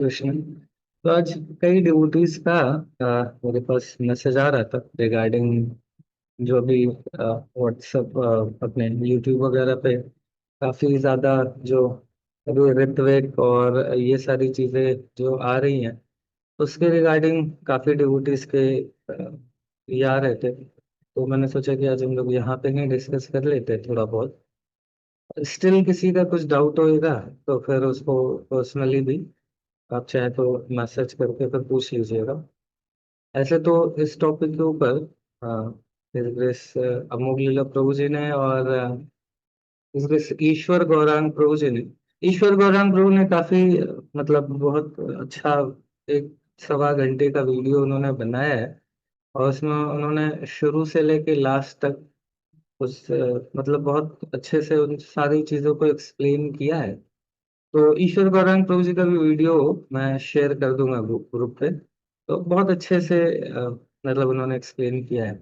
कृष्ण। तो आज कई डिवोटीज का मेरे पास मैसेज आ रहा था रिगार्डिंग जो अभी व्हाट्सएप अपने यूट्यूब वगैरह पे काफी ज्यादा जो अभी ऋत्विक और ये सारी चीजें जो आ रही हैं उसके रिगार्डिंग काफी डिवोटीज के ये आ रहे थे। तो मैंने सोचा कि आज हम लोग यहाँ पे ही डिस्कस कर लेते हैं थोड़ा बहुत। स्टिल किसी का कुछ डाउट होएगा तो फिर उसको पर्सनली भी आप चाहे तो मैसेज करके फिर पूछ लीजिएगा। ऐसे तो इस टॉपिक के ऊपर इस अमोघ लीला प्रभु जी ने और इस ईश्वर गौरांग प्रभु जी ने ईश्वर गौरांग प्रभु ने काफी मतलब बहुत अच्छा एक 1.25 घंटे का वीडियो उन्होंने बनाया है। और उसमें उन्होंने शुरू से लेके लास्ट तक उस मतलब बहुत अच्छे से उन सारी चीजों को एक्सप्लेन किया है। तो ईश्वर गौरांग प्रभु जी का भी वीडियो मैं शेयर कर दूंगा ग्रुप पे। तो बहुत अच्छे से मतलब उन्होंने एक्सप्लेन किया है।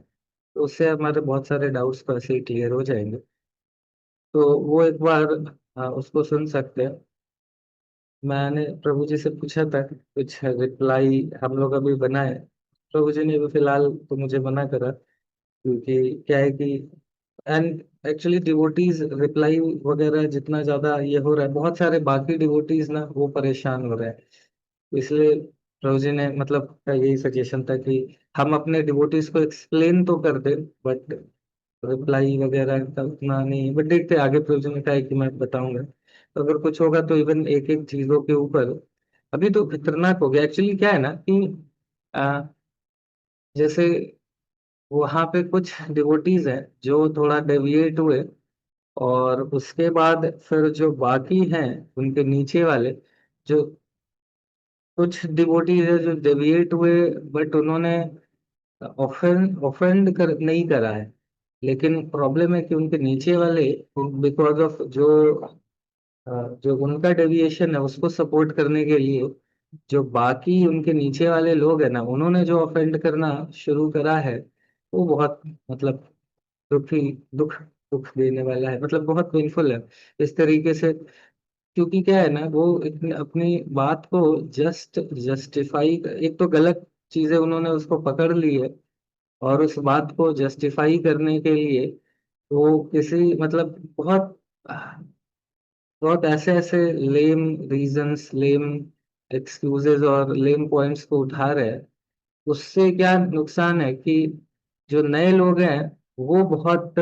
तो उससे हमारे बहुत सारे डाउट्स तो ऐसे ही क्लियर हो जाएंगे। तो वो एक बार उसको सुन सकते हैं। मैंने प्रभु जी से पूछा था कि कुछ रिप्लाई हम लोग अभी बनाए। प्रभु जी ने अभी फिलहाल तो मुझे मना करा क्योंकि क्या है कि एंड एक्चुअली डिवोटीज रिप्लाई वगैरह जितना ज्यादा ये हो रहा है बहुत सारे बाकी डिवोटीज ना वो परेशान हो रहे हैं। इसलिए प्रभु जी ने मतलब का यही सजेशन था कि हम अपने डिवोटीज को एक्सप्लेन तो कर दे बट रिप्लाई वगैरह का उतना नहीं। बट देखते हैं, आगे प्रभु जी ने कहा है कि मैं बताऊंगा तो अगर कुछ होगा तो इवन एक एक चीजों के ऊपर अभी तो खतरनाक हो गया। एक्चुअली क्या है ना कि आ, जैसे वहां पे कुछ डिवोटीज हैं जो थोड़ा डेविएट हुए और उसके बाद फिर जो बाकी हैं उनके नीचे वाले जो कुछ डिवोटीज है जो डेविएट हुए बट उन्होंने ऑफेंड कर नहीं करा है। लेकिन प्रॉब्लम है कि उनके नीचे वाले बिकॉज ऑफ जो उनका डेविएशन है उसको सपोर्ट करने के लिए जो बाकी उनके नीचे वाले लोग हैं ना उन्होंने जो ऑफेंड करना शुरू करा है वो बहुत मतलब दुखी दुख दुख देने वाला है। मतलब बहुत पेनफुल है इस तरीके से। क्योंकि क्या है ना वो इतने अपनी बात को जस्टिफाई एक तो गलत चीजें उन्होंने उसको पकड़ ली है और उस बात को जस्टिफाई करने के लिए वो किसी मतलब बहुत बहुत ऐसे ऐसे लेम रीजंस लेम एक्सक्यूजेज और लेम पॉइंट्स को उठा रहे हैं। उससे क्या नुकसान है कि जो नए लोग हैं वो बहुत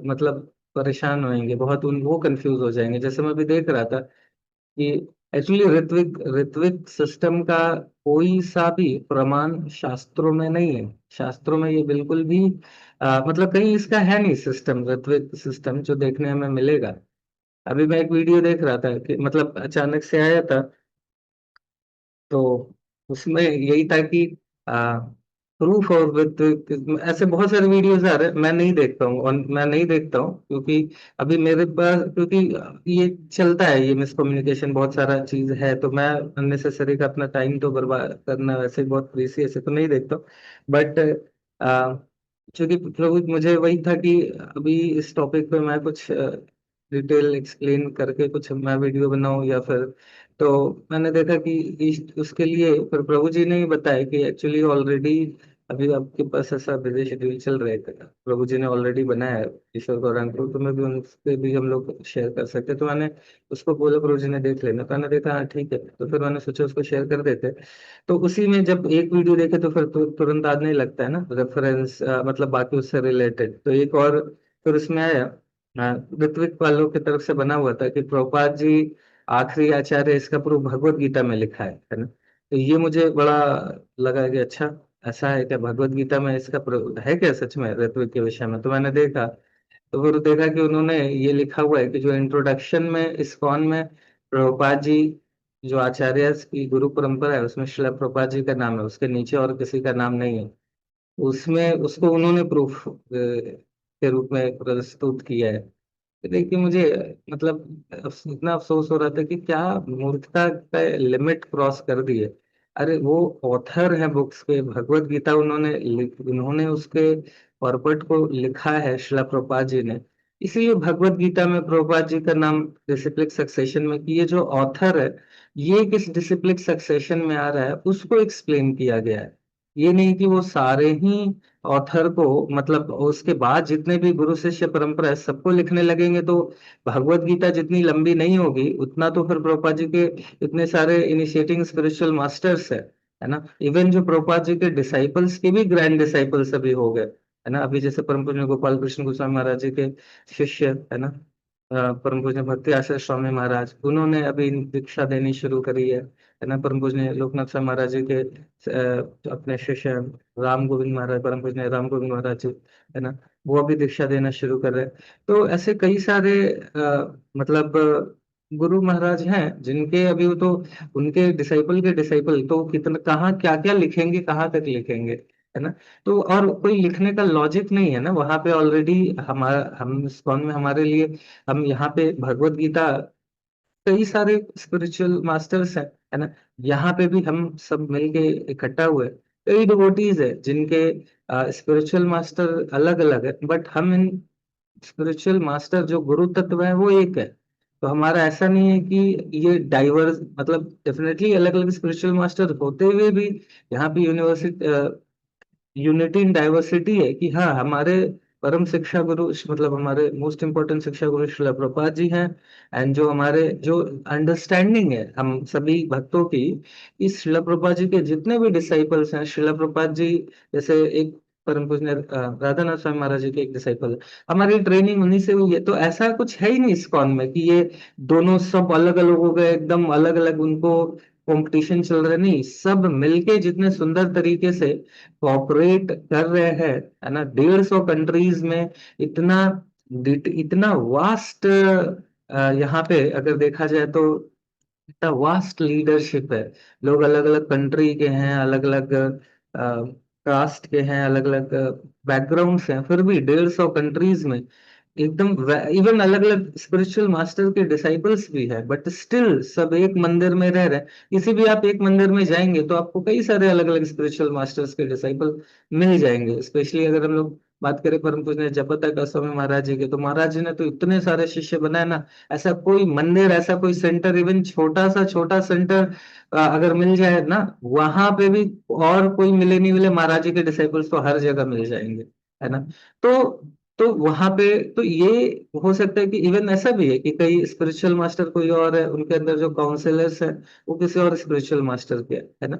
मतलब परेशान होंगे बहुत उन वो कंफ्यूज हो जाएंगे। जैसे मैं अभी देख रहा था कि एक्चुअली ऋत्विक ऋत्विक सिस्टम का कोई सा भी प्रमाण शास्त्रों में नहीं है। शास्त्रों में ये बिल्कुल भी मतलब कहीं इसका है नहीं सिस्टम ऋत्विक सिस्टम जो देखने में मिलेगा। अभी मैं एक वीडियो देख रहा था कि मतलब अचानक से आया था तो उसमें यही था कि प्रूफ और विद ऐसे बहुत सारे वीडियोस आ रहे हैं। मैं नहीं देखता हूँ और मैं नहीं देखता हूँ क्योंकि अभी मेरे पास क्योंकि ये चलता है ये मिसकम्युनिकेशन बहुत सारा चीज है। तो मैं अननेसेसरी का अपना टाइम तो बर्बाद करना वैसे ही बहुत प्रीसियस है तो नहीं देखता हूँ। बट चूंकि प्रभु मुझे वही था कि अभी इस टॉपिक पे मैं कुछ डिटेल एक्सप्लेन करके कुछ मैं वीडियो बनाऊं या फिर तो मैंने देखा कि उसके लिए फिर प्रभु जी ने ही बताया कि एक्चुअली ऑलरेडी अभी आपके पास ऐसा बिजी शेड्यूल चल रहा है। प्रभु जी ने ऑलरेडी बनाया है ईश्वर गौरांग को तो मैं भी उनसे भी हम लोग शेयर कर सकते हैं। तो मैंने उसको बोला प्रभु जी ने देख लेना तो मैंने देखा हाँ ठीक है। तो फिर मैंने सोचा उसको शेयर कर देते। तो उसी में जब एक वीडियो देखे तो फिर तुरंत आने लगता है ना रेफरेंस मतलब बाकी उससे रिलेटेड। तो एक और फिर उसमें आया ऋत्विक वालों की तरफ से बना हुआ था कि प्रभुपाद जी आखिरी आचार्य इसका प्रूफ भगवत गीता में लिखा है ना। तो ये मुझे बड़ा लगा कि अच्छा ऐसा है क्या भगवत गीता में इसका है क्या सच में ऋत्विक के विषय में। तो मैंने देखा तो फिर देखा कि उन्होंने ये लिखा हुआ है कि जो इंट्रोडक्शन में इस्कॉन में प्रभुपाद जी जो आचार्य की गुरु परंपरा है उसमें श्रील प्रभुपाद जी का नाम है उसके नीचे और किसी का नाम नहीं है। उसमें उसको उन्होंने प्रूफ के रूप में प्रस्तुत किया है। तो देखिए मुझे मतलब इतना अफसोस हो रहा था कि क्या मूर्खता का लिमिट क्रॉस कर दी है। अरे वो ऑथर है बुक्स के भगवत गीता उन्होंने उन्होंने उसके पर्पट को लिखा है शिला प्रभुपाद जी ने। इसीलिए भगवत गीता में प्रभुपाद जी का नाम डिसिप्लिक सक्सेशन में, कि ये जो ऑथर है ये किस डिसिप्लिक सक्सेशन में आ रहा है उसको एक्सप्लेन किया गया है। ये नहीं कि वो सारे ही ऑथर को, मतलब उसके बाद जितने भी गुरु शिष्य परंपरा है सबको लिखने लगेंगे तो भगवत गीता जितनी लंबी नहीं होगी उतना तो फिर प्रभुपाद जी के इतने सारे इनिशिएटिंग स्पिरिचुअल मास्टर्स है ना। इवन जो प्रभुपाद जी के डिसाइपल्स के भी ग्रैंड डिसाइपल्स अभी हो गए, है ना। अभी जैसे परम पूज्य गोपाल कृष्ण गोस्वामी महाराज जी के शिष्य, है ना, परम पूज्य भक्ति आशीष स्वामी महाराज, उन्होंने अभी दीक्षा देनी शुरू करी है ना। परम पूज्य लोकनाथ स्वामी महाराज जी के अपने शिष्य राम गोविंद महाराज, परम पूज्य राम गोविंद महाराज जी, है ना, वो अभी दीक्षा देना शुरू कर रहे हैं। तो ऐसे कई सारे मतलब गुरु महाराज हैं जिनके अभी वो तो, उनके डिसाइपल तो कितना कहाँ क्या क्या लिखेंगे, कहाँ तक लिखेंगे, है ना। तो और कोई लिखने का लॉजिक नहीं है ना वहां पे ऑलरेडी। हमारा हम इस्कॉन में हमारे लिए, हम यहाँ पे भगवत गीता, कई सारे स्पिरिचुअल मास्टर्स हैं, है ना। यहाँ पे भी हम सब मिलके इकट्ठा हुए, कई डिवोटीज है जिनके स्पिरिचुअल मास्टर अलग अलग है, बट हम इन स्पिरिचुअल मास्टर जो गुरु तत्व है वो एक है। तो हमारा ऐसा नहीं है कि ये डाइवर्स, मतलब डेफिनेटली अलग अलग स्पिरिचुअल मास्टर होते हुए भी यहाँ पे यूनिवर्सिटी यूनिटी इन डाइवर्सिटी है, कि हाँ हमारे परम शिक्षा गुरु, मतलब हमारे मोस्ट इम्पोर्टेंट शिक्षा गुरु श्रील प्रभुपाद जी हैं। एंड जो हमारे जो अंडरस्टैंडिंग है हम सभी भक्तों की, इस श्रील प्रभुपाद जी के जितने भी डिसाइपल्स हैं, श्रील प्रभुपाद जी जैसे एक परम पूज्य राधानाथ स्वामी महाराज जी के एक डिसाइपल है, हमारी ट्रेनिंग उन्हीं से हुई है। तो ऐसा कुछ है ही नहीं इस्कॉन में कि ये दोनों सब अलग अलग हो गए, एकदम अलग अलग उनको कंपटीशन चल रहा है, नहीं, सब मिलके जितने सुंदर तरीके से कॉपरेट कर रहे हैं, है ना। 150 कंट्रीज में इतना इतना वास्ट, यहाँ पे अगर देखा जाए तो इतना वास्ट लीडरशिप है। लोग अलग अलग कंट्री के हैं, अलग अलग कास्ट के हैं, अलग अलग बैकग्राउंड्स हैं, फिर भी 150 कंट्रीज में एकदम, इवन अलग अलग स्पिरिचुअल मास्टर के डिसाइपल्स भी है, बट स्टिल सब एक मंदिर में रह रहे हैं। किसी भी आप एक मंदिर में जाएंगे तो आपको कई सारे अलग अलग स्पिरिचुअल मास्टर्स के डिसाइपल मिल जाएंगे। स्पेशली अगर हम लोग बात करें परम पूज्य जपतक स्वामी महाराज जी के, तो महाराज जी ने तो इतने सारे शिष्य बनाए ना, ऐसा कोई मंदिर, ऐसा कोई सेंटर, इवन छोटा सेंटर अगर मिल जाए ना, वहां पे भी और कोई मिले नहीं मिले, महाराज जी के डिसाइपल्स तो हर जगह मिल जाएंगे, है ना। तो वहां पे तो ये हो सकता है कि इवन ऐसा भी है कि कई स्पिरिचुअल मास्टर कोई और है, उनके अंदर जो काउंसलर्स हैं वो किसी और स्पिरिचुअल मास्टर के है ना।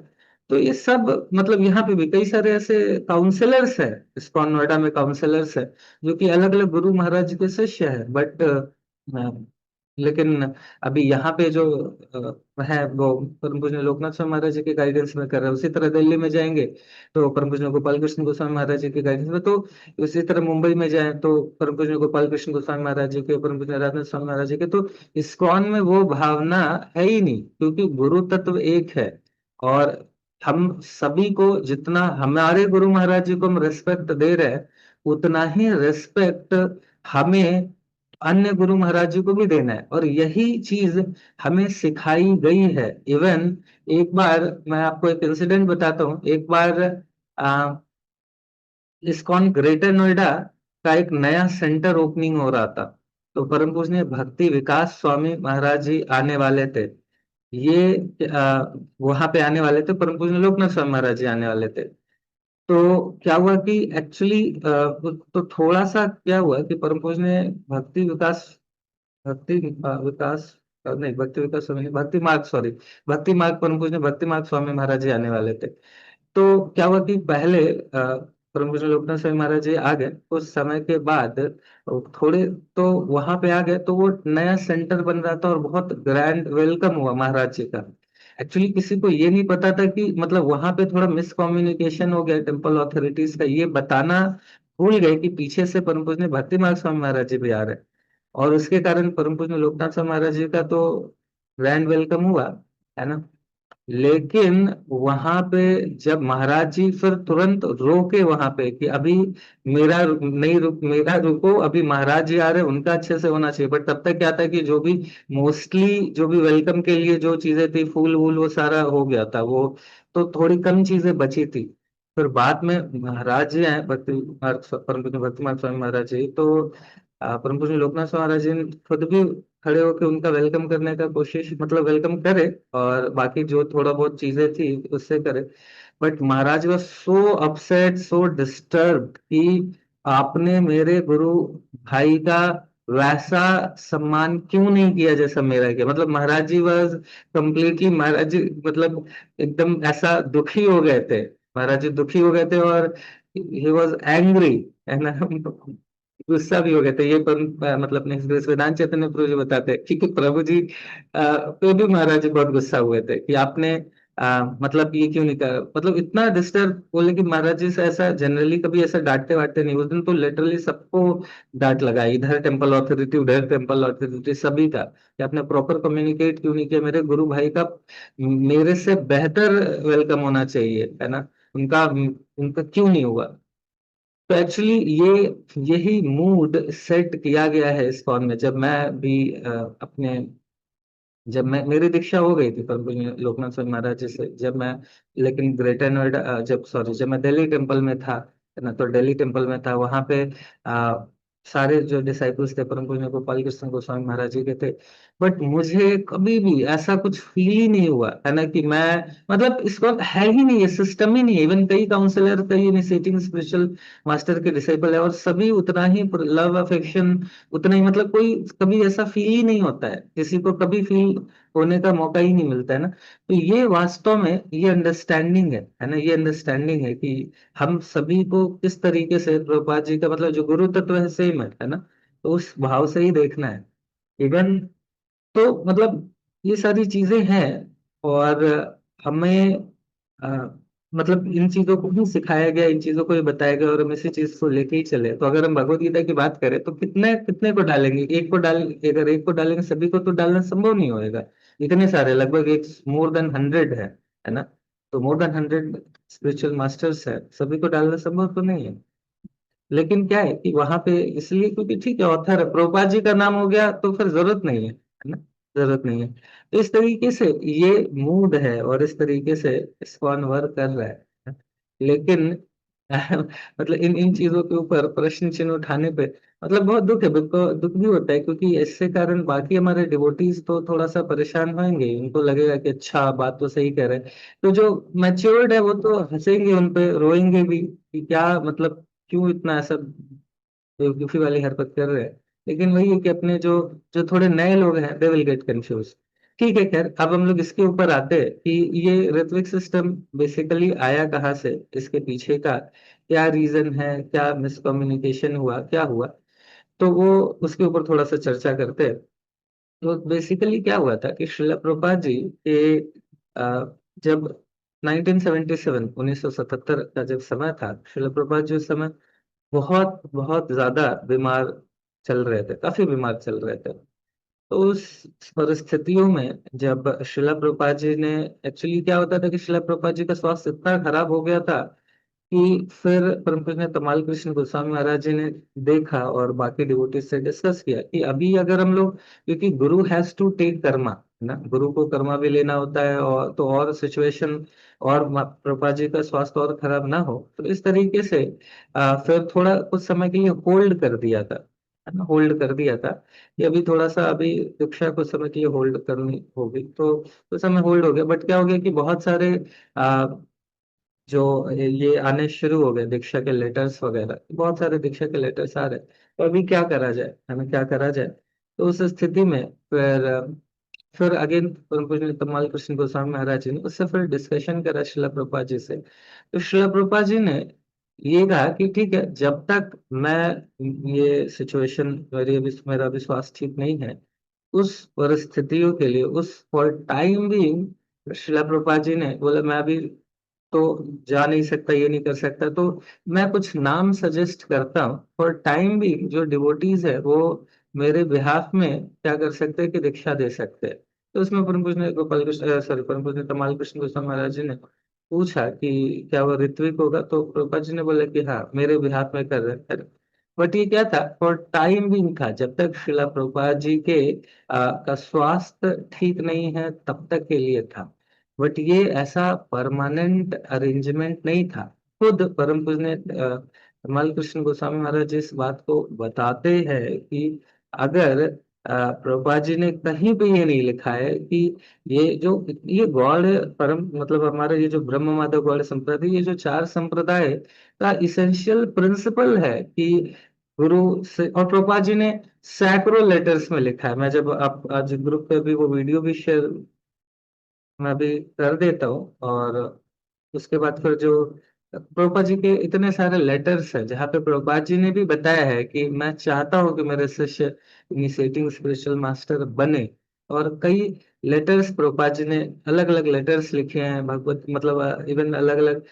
तो ये सब मतलब यहाँ पे भी कई सारे ऐसे काउंसलर्स हैं, इस्कॉन नोएडा में काउंसलर्स है जो कि अलग अलग गुरु महाराज के शिष्य है, बट लेकिन अभी यहाँ पे जो है वो परम पूज्य लोकनाथ स्वामी महाराज जी के गाइडेंस में कर रहे हैं। उसी तरह दिल्ली में जाएंगे तो परम पूज्य गोपाल कृष्ण गोस्वामी महाराज जी के गाइडेंस में, तो उसी तरह मुंबई में जाए तो परम पूज्य गोपाल कृष्ण गोस्वामी महाराज जी के, परम पूज्य राधानाथ स्वामी महाराज जी के। तो इस्कॉन में वो भावना है ही नहीं, क्योंकि गुरु तत्व एक है। और हम सभी को जितना हमारे गुरु महाराज जी को हम रिस्पेक्ट दे रहे हैं, उतना ही रिस्पेक्ट हमें अन्य गुरु महाराज जी को भी देना है, और यही चीज हमें सिखाई गई है। इवन एक बार मैं आपको एक इंसिडेंट बताता हूँ। एक बार इस्कॉन ग्रेटर नोएडा का एक नया सेंटर ओपनिंग हो रहा था, तो परम पूज्य भक्ति विकास स्वामी महाराज जी आने वाले थे। ये वहां पे आने वाले थे, परम पूज्य लोकनाथ स्वामी महाराज जी आने वाले थे। तो क्या हुआ कि एक्चुअली तो थोड़ा सा क्या हुआ कि परम पूज्य ने भक्ति विकास नहीं, भक्ति विकास स्वामी नहीं, भक्ति मार्ग, सॉरी, भक्ति मार्ग, परम पूज्य भक्ति मार्ग स्वामी महाराज जी आने वाले थे। तो क्या हुआ कि पहले परम पूज्य लोकनाथ स्वामी महाराज जी आ गए, उस समय के बाद थोड़े तो वहां पे आ गए, तो वो नया सेंटर बन रहा था और बहुत ग्रैंड वेलकम हुआ महाराज जी का। एक्चुअली किसी को ये नहीं पता था कि मतलब वहां पे थोड़ा मिसकम्युनिकेशन हो गया टेम्पल अथॉरिटीज का, ये बताना भूल गए कि पीछे से परम पूज्य भक्ति मार्ग स्वामी महाराज जी भी आ रहे हैं। और उसके कारण परम पूज्य लोकनाथ स्वामी महाराज जी का तो ग्रैंड वेलकम हुआ, है ना। लेकिन वहां पे जब महाराज जी फिर तुरंत रोके वहां पे कि अभी मेरा नहीं मेरा रुको, अभी महाराज जी आ रहे हैं, उनका अच्छे से होना चाहिए। बट तब तक क्या था कि जो भी मोस्टली जो भी वेलकम के लिए जो चीजें थी, फूल वूल, वो सारा हो गया था वो, तो थोड़ी कम चीजें बची थी। फिर बाद में महाराज जी आए, भक्ति परम पूज्य भक्ति मार्ग स्वामी महाराज जी, तो परम पूज्य लोकनाथ स्वामी महाराज जी ने खुद भी खड़े होकर उनका वेलकम करने का कोशिश, मतलब वेलकम करे, और बाकी जो थोड़ा बहुत चीजें थी उससे करे। But Maharaj was so upset, so disturb कि आपने मेरे गुरु भाई का वैसा सम्मान क्यों नहीं किया जैसा मेरा किया। मतलब महाराज जी वॉज कंप्लीटली, महाराज जी मतलब एकदम ऐसा दुखी हो गए थे। महाराज जी दुखी हो गए थे, और ही वॉज एंग्री, है ना। गुस्सा भी हो गए थे। ये मतलब अपने वेदांत चैतन्य प्रभु जी बताते हैं कि प्रभु जी पे भी महाराज जी बहुत गुस्सा हुए थे कि आपने मतलब ये क्यों नहीं कहा, मतलब इतना डिस्टर्ब। बोले कि महाराज जी से ऐसा जनरली कभी ऐसा डांटते वाटते नहीं, उस दिन तो लिटरली सबको डांट लगा, इधर टेम्पल अथॉरिटी उधर टेम्पल अथॉरिटी सभी का, कि आपने प्रॉपर कम्युनिकेट क्यों नहीं किया। मेरे गुरु भाई का मेरे से बेहतर वेलकम होना चाहिए, है ना, उनका उनका क्यों नहीं हुआ। तो एक्चुअली यही मूड सेट किया गया है इस्कॉन में। जब मैं भी अपने जब मैं मेरी दीक्षा हो गई थी परम पूज्य लोकनाथ स्वामी महाराज जी से, जब मैं, लेकिन ग्रेटर नोएडा जब मैं दिल्ली टेम्पल में था, है ना, तो दिल्ली टेम्पल में था, वहां पे आ, सारे जो डिसाइपल्स थे परम पूज्य गोपाल कृष्ण गोस्वामी महाराज जी के थे। बट मुझे कभी भी ऐसा कुछ फील ही नहीं हुआ, है ना, कि मैं, मतलब इसको है ही नहीं, ये सिस्टम ही नहीं है। इवन कई काउंसलर, कई इनिशिएटिंग स्पिरिचुअल मास्टर के डिसाइपल है, और सभी उतना ही लव अफेक्शन, उतना ही, मतलब कोई कभी ऐसा फील ही नहीं होता है, किसी को कभी फील होने का मौका ही नहीं मिलता है ना। तो ये वास्तव में ये अंडरस्टैंडिंग है ना, ये अंडरस्टैंडिंग है कि हम सभी को किस तरीके से प्रभुपाद जी का, मतलब जो गुरु तत्व है सेम है ना, तो उस भाव से ही देखना है। इवन तो मतलब ये सारी चीजें हैं, और हमें मतलब इन चीजों को भी सिखाया गया, इन चीजों को भी बताया गया, और हम इसी चीज को लेके ही चले। तो अगर हम भगवत गीता की बात करें तो कितने कितने को डालेंगे, एक को डाल, अगर एक को डालेंगे सभी को तो डालना संभव नहीं होएगा। इतने सारे, लगभग एक मोर देन 100 है ना। तो मोर देन 100 स्पिरिचुअल मास्टर्स है, सभी को डालना संभव तो नहीं है। लेकिन क्या है कि वहां पे इसलिए क्योंकि ठीक है, ऑथर है, प्रभुपाद जी का नाम हो गया तो फिर जरूरत नहीं है ना, जरूरत नहीं है। तो इस तरीके से ये मूड है, और इस तरीके से इस्कॉन वर्क कर रहा है। लेकिन मतलब इन इन चीजों के ऊपर प्रश्न चिन्ह उठाने पे मतलब बहुत दुख है, दुख भी होता है, क्योंकि इससे कारण बाकी हमारे डिवोटीज तो थोड़ा सा परेशान होंगे, उनको लगेगा कि अच्छा बात तो सही कह रहे हैं। तो जो मैच्योर्ड है वो तो हंसेंगे उन पे, रोएंगे भी कि क्या मतलब, क्यों इतना ऐसा बेवकूफी वाली हरकत कर रहे हैं। लेकिन वही है कि अपने जो जो थोड़े नए लोग हैं दे विल गेट कंफ्यूज। ठीक है, खैर अब हम लोग इसके ऊपर आते हैं कि ये ऋत्विक सिस्टम बेसिकली आया कहाँ से, इसके पीछे का क्या रीजन है, क्या मिसकम्युनिकेशन हुआ, क्या हुआ। तो वो उसके ऊपर थोड़ा सा चर्चा करते हैं। तो बेसिकली क्या हुआ था कि श्रील प्रभुपाद जी के जब 1977 1977 का जब समय था, श्रील प्रभुपाद जी उस समय बहुत बहुत ज्यादा बीमार चल रहे थे, काफी बीमार चल रहे थे। तो उस परिस्थितियों में जब शिला प्रभुपाद जी ने, एक्चुअली क्या होता था कि शिला प्रभुपाद जी का स्वास्थ्य इतना खराब हो गया था कि फिर परम पूज्य तमाल कृष्ण गोस्वामी महाराज जी ने देखा और बाकी डिवोटीज से डिस्कस किया कि अभी अगर हम लोग, क्योंकि गुरु हैज टू टेक कर्मा, ना, गुरु को कर्मा भी लेना होता है, और तो और सिचुएशन, और प्रभुपाद जी का स्वास्थ्य और खराब ना हो, तो इस तरीके से फिर थोड़ा कुछ समय के लिए होल्ड कर दिया था, है ना, होल्ड कर दिया था कि अभी थोड़ा सा, अभी दीक्षा कुछ समय के लिए होल्ड करनी होगी। तो उस समय होल्ड हो गया, बट क्या हो गया कि बहुत सारे जो ये आने शुरू हो गए दीक्षा के लेटर्स वगैरह, बहुत सारे दीक्षा के लेटर्स आ रहे। तो अभी क्या करा जाए, हमें क्या करा जाए। तो उस स्थिति में फिर अगेन परम पूज्य तमाल कृष्ण गोस्वामी महाराज जी ने उससे फिर डिस्कशन करा शिला प्रभुपाद जी से। तो शिला प्रभुपाद जी ने ये कहा कि ठीक है, जब तक मैं, ये सिचुएशन मेरा विश्वास ठीक नहीं है, उस परिस्थितियों के लिए, उस फॉर टाइम भी शिला प्रभुपाद जी ने बोला मैं अभी तो जा नहीं सकता, ये नहीं कर सकता, तो मैं कुछ नाम सजेस्ट करता हूँ फॉर टाइम भी, जो डिवोटीज है वो मेरे बिहाफ में क्या कर सकते हैं कि दीक्षा दे सकते हैं। तो उसमें परम पूज्य गोपाल कृष्ण, सॉरी, परम पूज्य तमाल कृष्ण गोस्वामी महाराज जी ने पूछा कि क्या वो ऋत्विक होगा, तो प्रभुपाद जी ने बोला कि हाँ मेरे बिहाफ में कर रहे हैं। बट ये क्या था, फॉर टाइम भी था, जब तक शिला प्रभुपाद जी के का स्वास्थ्य ठीक नहीं है तब तक के लिए था। बट ये ऐसा परमानेंट अरेंजमेंट नहीं था। खुद परम पूज्य ने धर्माल कृष्ण गोस्वामी महाराज जी इस बात को बताते हैं कि अगर प्रभुपाद जी ने कहीं पे ये नहीं लिखा है कि ये जो ये गौड़ परम मतलब हमारे ये जो ब्रह्म माधव गौड़ संप्रदाय, ये जो चार संप्रदाय का इसेंशियल प्रिंसिपल है कि गुरु से, और प्रभुपाद जी ने सैकड़ों लेटर्स में लिखा है। मैं जब आप आज ग्रुप पे भी वो वीडियो भी शेयर मैं भी कर देता हूँ। और उसके बाद फिर जो प्रभुपाद जी के इतने सारे लेटर्स हैं जहाँ पे प्रभुपाद जी ने भी बताया है कि मैं चाहता हूँ कि मेरे शिष्य इनिशिएटिंग स्पिरिचुअल मास्टर बने। और कई लेटर्स प्रभुपाद जी ने अलग अलग लेटर्स लिखे हैं भगवत मतलब इवन अलग अलग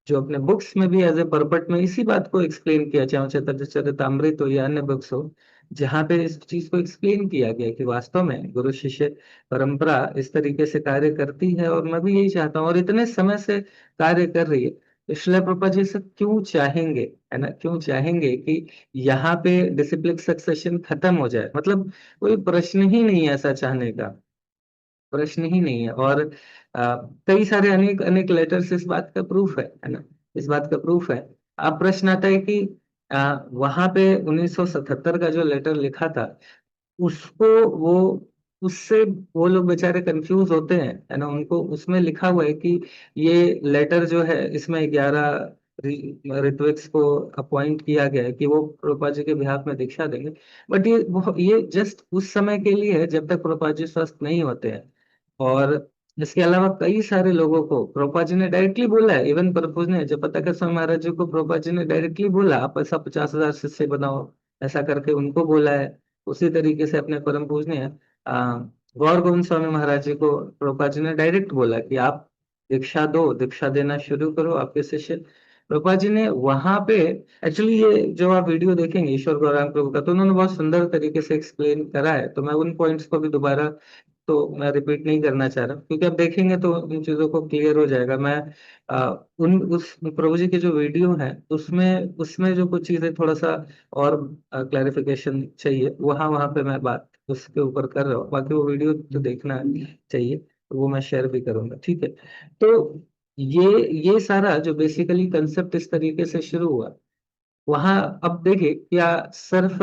जो अपने बुक्स में भी एज ए परपट में इसी बात को एक्सप्लेन किया, चाहे वो चैतन्य चरितामृत हो या अन्य बुक्स हो, जहाँ पे इस चीज को एक्सप्लेन किया गया कि वास्तव में गुरु शिष्य परंपरा इस तरीके से कार्य करती है। और मैं भी यही चाहता हूँ, और इतने समय से कार्य कर रही है। तो श्रील प्रभुपाद जी से क्यों चाहेंगे, है ना, क्यों चाहेंगे कि यहाँ पे डिसिप्लिन सक्सेशन खत्म हो जाए? मतलब कोई प्रश्न ही नहीं है ऐसा चाहने का, प्रश्न ही नहीं है। और कई सारे अनेक अनेक लेटर्स इस बात का प्रूफ है ना, इस बात का प्रूफ है। अब प्रश्न आता है कि वहां पे 1977 का जो लेटर लिखा था उसको वो उससे वो लोग बेचारे कंफ्यूज होते हैं, है ना। उनको उसमें लिखा हुआ है कि ये लेटर जो है इसमें 11 ऋत्विक्स को अपॉइंट किया गया है कि वो प्रभुपाद जी के बिहाफ में दीक्षा देंगे। बट ये जस्ट उस समय के लिए है जब तक प्रभुपाद जी स्वस्थ नहीं होते हैं। और इसके अलावा कई सारे लोगों को प्रभुपाद जी ने डायरेक्टली बोला है, इवन प्रभु ने जब पताका स्वामी महाराज जी को प्रभुपाद जी ने डायरेक्टली बोला आप ऐसा 50,000 शिष्य बनाओ, ऐसा करके उनको बोला है। उसी तरीके से अपने परम पूजनीय आ, गौर गोविंद स्वामी महाराज जी को प्रभुपाद जी ने डायरेक्ट बोला कि आप दीक्षा दो, दीक्षा देना शुरू करो आपके शिष्य। प्रभुपाद जी ने वहां पे एक्चुअली ये जो आप वीडियो देखेंगे ईश्वर गौरांग प्रभु का, तो उन्होंने बहुत सुंदर तरीके से एक्सप्लेन करा है। तो मैं उन पॉइंट्स को भी दोबारा तो मैं रिपीट नहीं करना चाह रहा, क्योंकि आप देखेंगे तो इन चीजों को क्लियर हो जाएगा। मैं उन उस प्रभु जी के जो वीडियो है उसमें उसमें जो कुछ चीजें थोड़ा सा और क्लैरिफिकेशन चाहिए, वहां वहां पे मैं बात उसके ऊपर कर रहा हूँ। बाकी वो वीडियो तो देखना चाहिए, तो वो मैं शेयर भी करूंगा, ठीक है। तो ये सारा जो बेसिकली कंसेप्ट इस तरीके से शुरू हुआ वहां। अब देखिए क्या सिर्फ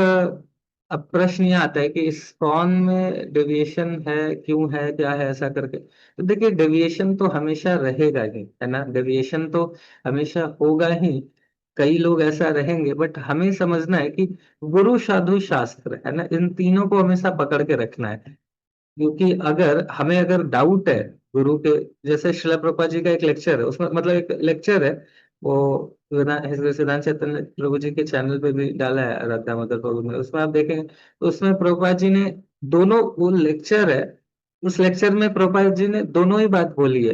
अब प्रश्न ये आता है कि इस कौन में डेविएशन है, क्यों है, क्या है, ऐसा करके। तो देखिए डेविएशन तो हमेशा रहेगा ही, है ना, डेविएशन तो हमेशा होगा ही। कई लोग ऐसा रहेंगे, बट हमें समझना है कि गुरु साधु शास्त्र, है ना, इन तीनों को हमेशा पकड़ के रखना है। क्योंकि अगर डाउट है गुरु के, जैसे शिला प्रभुपाद जी का एक लेक्चर है, उसमें मतलब एक लेक्चर है वो सिद्धांत चैतन्य प्रभु जी के चैनल पे भी डाला है राधा मदर प्रभु में, उसमें आप देखेंगे तो उसमें प्रभुपाद जी ने दोनों वो लेक्चर है, उस लेक्चर में प्रभुपाद जी ने दोनों ही बात बोली है।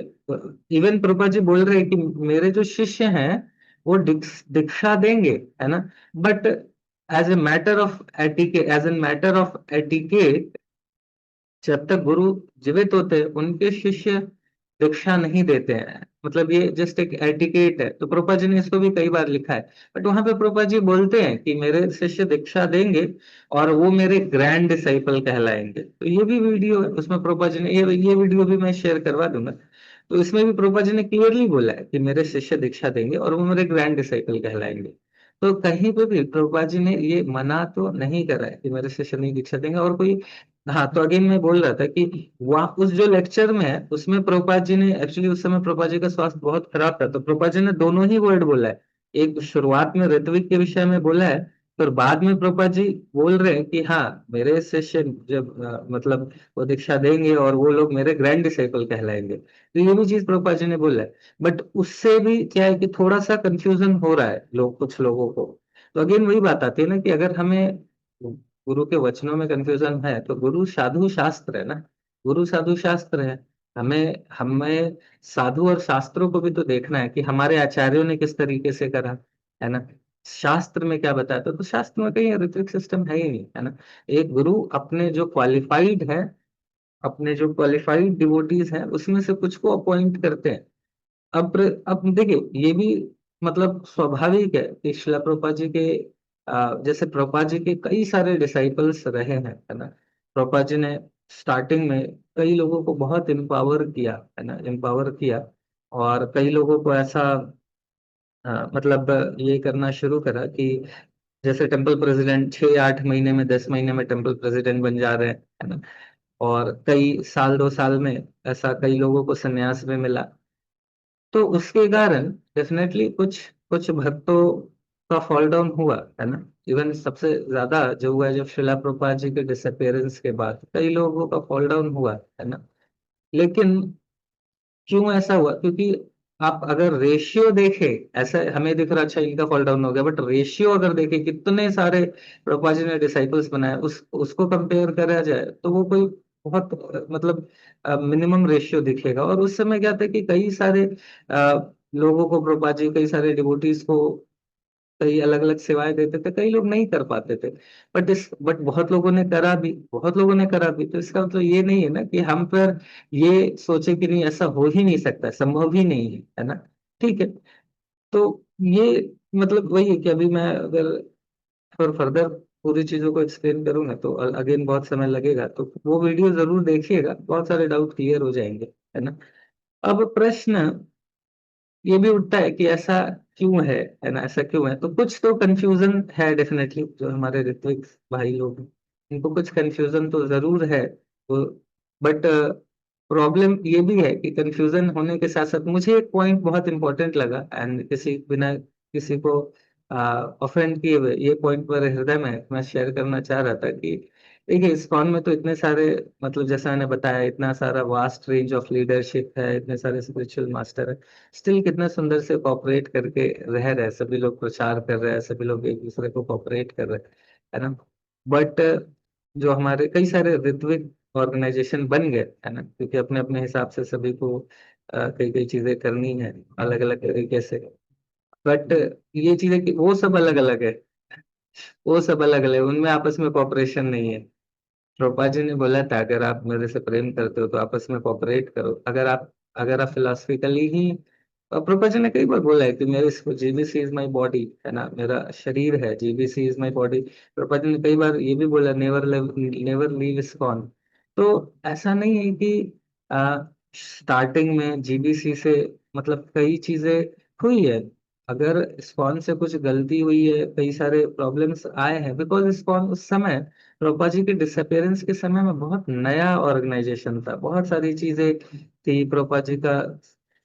इवन प्रभुपाद जी बोल रहे हैं कि मेरे जो शिष्य हैं वो दीक्षा देंगे, है ना, but as an matter of etiquette, जब तक गुरु जीवित होते हैं उनके शिष्य दीक्षा नहीं देते हैं। मतलब ये जस्ट एक एटिकेट है। तो प्रोपा जी ने इसको भी कई बार लिखा है। बट वहां पे प्रोपा जी बोलते हैं कि मेरे शिष्य दीक्षा देंगे और वो मेरे ग्रैंड डिसाइपल कहलाएंगे। तो ये भी वीडियो है, उसमें प्रोपा जी ने ये वीडियो भी मैं शेयर करवा दूंगा। तो इसमें भी प्रोपा जी ने क्लियरली बोला है कि मेरे शिष्य दीक्षा देंगे और वो मेरे ग्रैंड डिसाइपल कहलाएंगे। तो कहीं पे भी प्रभुपाद जी ने ये मना तो नहीं करा है कि मेरे शिष्य नहीं दीक्षा देंगे। और कोई, हाँ, तो अगेन मैं बोल रहा था कि वहाँ उस जो लेक्चर में है उसमें प्रभुपाद जी ने एक्चुअली उस समय प्रभुपाद जी का स्वास्थ्य बहुत खराब था, तो प्रभुपाद जी ने दोनों ही वर्ड बोला है। एक शुरुआत में ऋत्विक के विषय में बोला है, फिर बाद में प्रभुपाद जी बोल रहे हैं कि हाँ मेरे शिष्य जब मतलब वो दीक्षा देंगे और वो लोग मेरे ग्रैंड डिसाइपल कहलाएंगे। तो ये भी चीज प्रभुपाद जी ने बोला है। बट उससे भी क्या है कि थोड़ा सा कंफ्यूजन हो रहा है कुछ लोगों को। तो अगेन वही बात आती है ना कि अगर हमें गुरु के वचनों में कंफ्यूजन है तो गुरु साधु शास्त्र है ना, गुरु साधु शास्त्र है। हमें हमें साधु और शास्त्रों को भी तो देखना है कि हमारे आचार्यों ने किस तरीके से करा, है ना। शास्त्र में क्या बताया तो शास्त्र में कहीं ऋत्विक सिस्टम है ही नहीं, है ना। एक गुरु अपने जो क्वालिफाइड डिवोटीज हैं उसमें से कुछ को अपॉइंट करते हैं। अब देखिए ये भी मतलब स्वाभाविक है कि शिला प्रभुपाद जी के जैसे प्रभुपाद जी के कई सारे डिसाइपल्स रहे हैं, है ना। प्रभुपाद जी ने स्टार्टिंग में कई लोगों को बहुत एम्पावर किया, है ना, एम्पावर किया। और कई लोगों को ऐसा मतलब ये करना शुरू करा कि जैसे टेम्पल प्रेसिडेंट 6-8 महीने में 10 महीने में टेम्पल प्रेसिडेंट बन जा रहे हैं, है ना। और कई साल 2 साल में ऐसा कई लोगों को संन्यास में मिला। तो उसके कारण डेफिनेटली कुछ कुछ भक्तों का फॉल डाउन हुआ, है ना। इवन सबसे ज्यादा जो हुआ है, जब शिला प्रभुपाद जी के डिसअपियरेंस के बाद कई लोगों का फॉल डाउन हुआ, है ना। लेकिन क्यों ऐसा हुआ? क्योंकि आप अगर रेशियो देखें, ऐसा हमें दिख रहा अच्छा इनका फॉल डाउन हो गया, बट रेशियो अगर देखें कितने सारे प्रभुपाद जी ने डिसाइपल्स बनाए, उसको कंपेयर करा जाए तो वो कोई बहुत मतलब मिनिमम रेशियो दिखेगा। और उस समय क्या था कि कई सारे लोगों को प्रभुपाद जी कई सारे डिवोटीज को कई अलग अलग सेवाएं देते थे, कई लोग नहीं कर पाते थे। बट बहुत लोगों ने करा भी, बहुत लोगों ने करा भी। तो इसका मतलब ये नहीं है ना कि हम पर ये सोचे कि नहीं ऐसा हो ही नहीं सकता, संभव ही नहीं है ना। ठीक है। तो ये मतलब वही है कि अभी मैं अगर फॉर फर्दर पूरी चीजों को एक्सप्लेन करूँ ना तो अगेन बहुत समय लगेगा, तो वो वीडियो जरूर देखिएगा, बहुत सारे डाउट क्लियर हो जाएंगे, है ना। अब प्रश्न ये भी उठता है कि ऐसा क्यों है ना, ऐसा क्यों है? तो कुछ तो कंफ्यूजन है डेफिनेटली, जो हमारे ऋत्विक भाई लोग हैं, उनको कुछ कंफ्यूजन तो जरूर है। तो बट प्रॉब्लम ये भी है कि कंफ्यूजन होने के साथ साथ मुझे एक पॉइंट बहुत इंपॉर्टेंट लगा, एंड किसी बिना किसी को ऑफेंड किए हुए ये पॉइंट मेरे हृदय में मैं शेयर करना चाह रहा था कि देखिए, इस्कॉन में तो इतने सारे, मतलब जैसा मैंने बताया, इतना सारा वास्ट रेंज ऑफ लीडरशिप है, इतने सारे स्पिरिचुअल मास्टर है, स्टिल कितना सुंदर से कॉपरेट करके रह रहे हैं, सभी लोग प्रचार कर रहे हैं, सभी लोग एक दूसरे को कॉपरेट कर रहे हैं, है ना। बट जो हमारे कई सारे ऋत्विक ऑर्गेनाइजेशन बन गए, है ना, क्योंकि अपने अपने हिसाब से सभी को कई कई चीजें करनी है अलग अलग तरीके से। बट ये चीजें कि वो सब अलग अलग है, वो सब अलग अलग है, उनमें आपस में कॉपरेशन नहीं है। प्रभुपाद जी ने बोला था, अगर आप मेरे से प्रेम करते हो तो आपस में कोऑपरेट करो। अगर आप फिलोसफिकली ही, प्रभुपाद जी ने कई बार बोला है कि मेरे इसको जीबीसी इज माय बॉडी, है ना, मेरा शरीर है, GBC is my body. Prabhupada ji ने कई बार ये भी बोला, नेवर लीव इस्कॉन। तो ऐसा नहीं है कि स्टार्टिंग में जीबीसी से मतलब कई चीजें हुई है। अगर इस्कॉन से कुछ गलती हुई है, कई सारे प्रॉब्लम्स आए हैं, बिकॉज इस्कॉन उस समय रूपा जी के डिसअपियरेंस के समय में बहुत नया ऑर्गेनाइजेशन था, बहुत सारी चीजें थी। रूपा जी का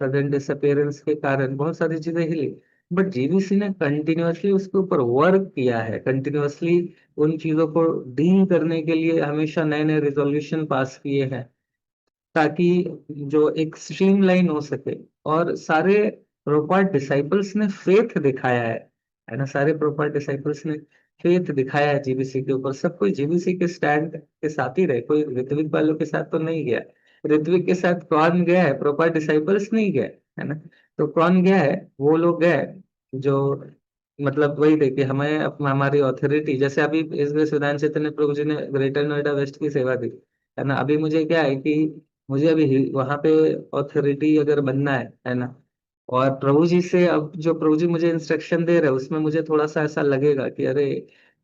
सडन डिसअपियरेंस के कारण बहुत सारी चीजें हिली। बट जीबीसी ने कंटिन्यूअसली उसके ऊपर वर्क किया है, कंटिन्यूअसली उन चीजों को डील करने के लिए हमेशा नए नए रिजोल्यूशन पास किए हैं, ताकि जो एक स्ट्रीमलाइन हो सके। और सारे प्रोपार्ट डिसाइपल्स ने फेथ दिखाया है ना, सारे प्रोपार्ट डिसाइपल्स ने फेथ दिखाया है जीबीसी के ऊपर। सब कोई जीबीसी के स्टैंड के साथ ही रहे, कोई ऋत्विक वालों के साथ तो नहीं गया। ऋत्विक के साथ कौन गया है? प्रोपार्ट डिसाइपल्स नहीं गए, है ना। तो कौन गया है? वो लोग गए जो मतलब वही थे कि हमें हमारी ऑथोरिटी, जैसे अभी इस वेदांत चैतन्य प्रभु जी ने ग्रेटर नोएडा वेस्ट की सेवा दी, है ना। अभी मुझे क्या है कि मुझे अभी वहां पे ऑथोरिटी अगर बनना है ना, और प्रभु जी से अब जो प्रभु जी मुझे इंस्ट्रक्शन दे रहे हैं उसमें मुझे थोड़ा सा ऐसा लगेगा कि अरे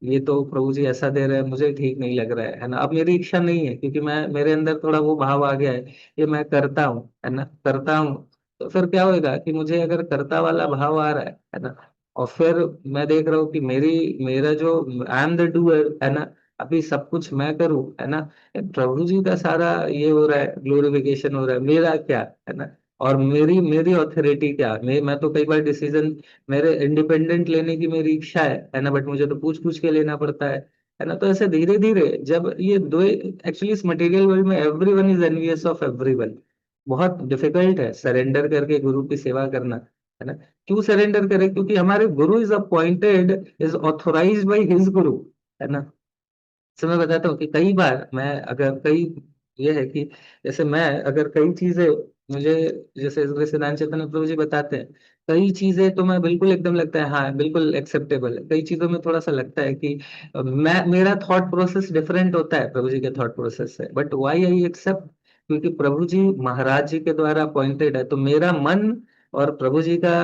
ये तो प्रभु जी ऐसा दे रहे हैं, मुझे ठीक नहीं लग रहा है ना। अब मेरी इच्छा नहीं है, क्योंकि मैं मेरे अंदर थोड़ा वो भाव आ गया है कि मैं करता हूँ, है ना, करता हूँ। तो फिर क्या होगा कि मुझे अगर कर्ता वाला भाव आ रहा है ना, और फिर मैं देख रहा हूँ कि मेरा जो आई एम द डूअर, है ना, अभी सब कुछ मैं करूँ, है ना, प्रभु जी का सारा ये हो रहा है, ग्लोरिफिकेशन हो रहा है, मेरा क्या, है ना। और मेरी ऑथोरिटी क्या, मैं तो कई बार डिसीजन मेरे इंडिपेंडेंट लेने की मेरी इच्छा है ना, बट मुझे तो पूछ पूछ के लेना पड़ता है ना। तो ऐसे धीरे धीरे जब ये दो, एक्चुअली इस मटेरियल वर्ल्ड में everyone is envious of everyone. बहुत डिफिकल्ट है सरेंडर करके गुरु की सेवा करना, है ना। क्यों सरेंडर करें? क्योंकि हमारे guru is appointed, is authorised by his guru, है ना। तो मैं बताता हूँ कि कई बार मैं अगर कई ये है कि जैसे मैं अगर कई चीजें मुझे, जैसे सिद्धांत चैतन्य प्रभु जी बताते हैं, कई चीजें तो मैं बिल्कुल एकदम लगता है हाँ बिल्कुल एक्सेप्टेबल है, कई चीजों में थोड़ा सा लगता है कि मैं मेरा थॉट प्रोसेस डिफरेंट होता है प्रभु जी के थॉट प्रोसेस से, बट वाई आई एक्सेप्ट? क्योंकि प्रभु जी महाराज जी के द्वारा अपॉइंटेड है, तो मेरा मन और प्रभु जी का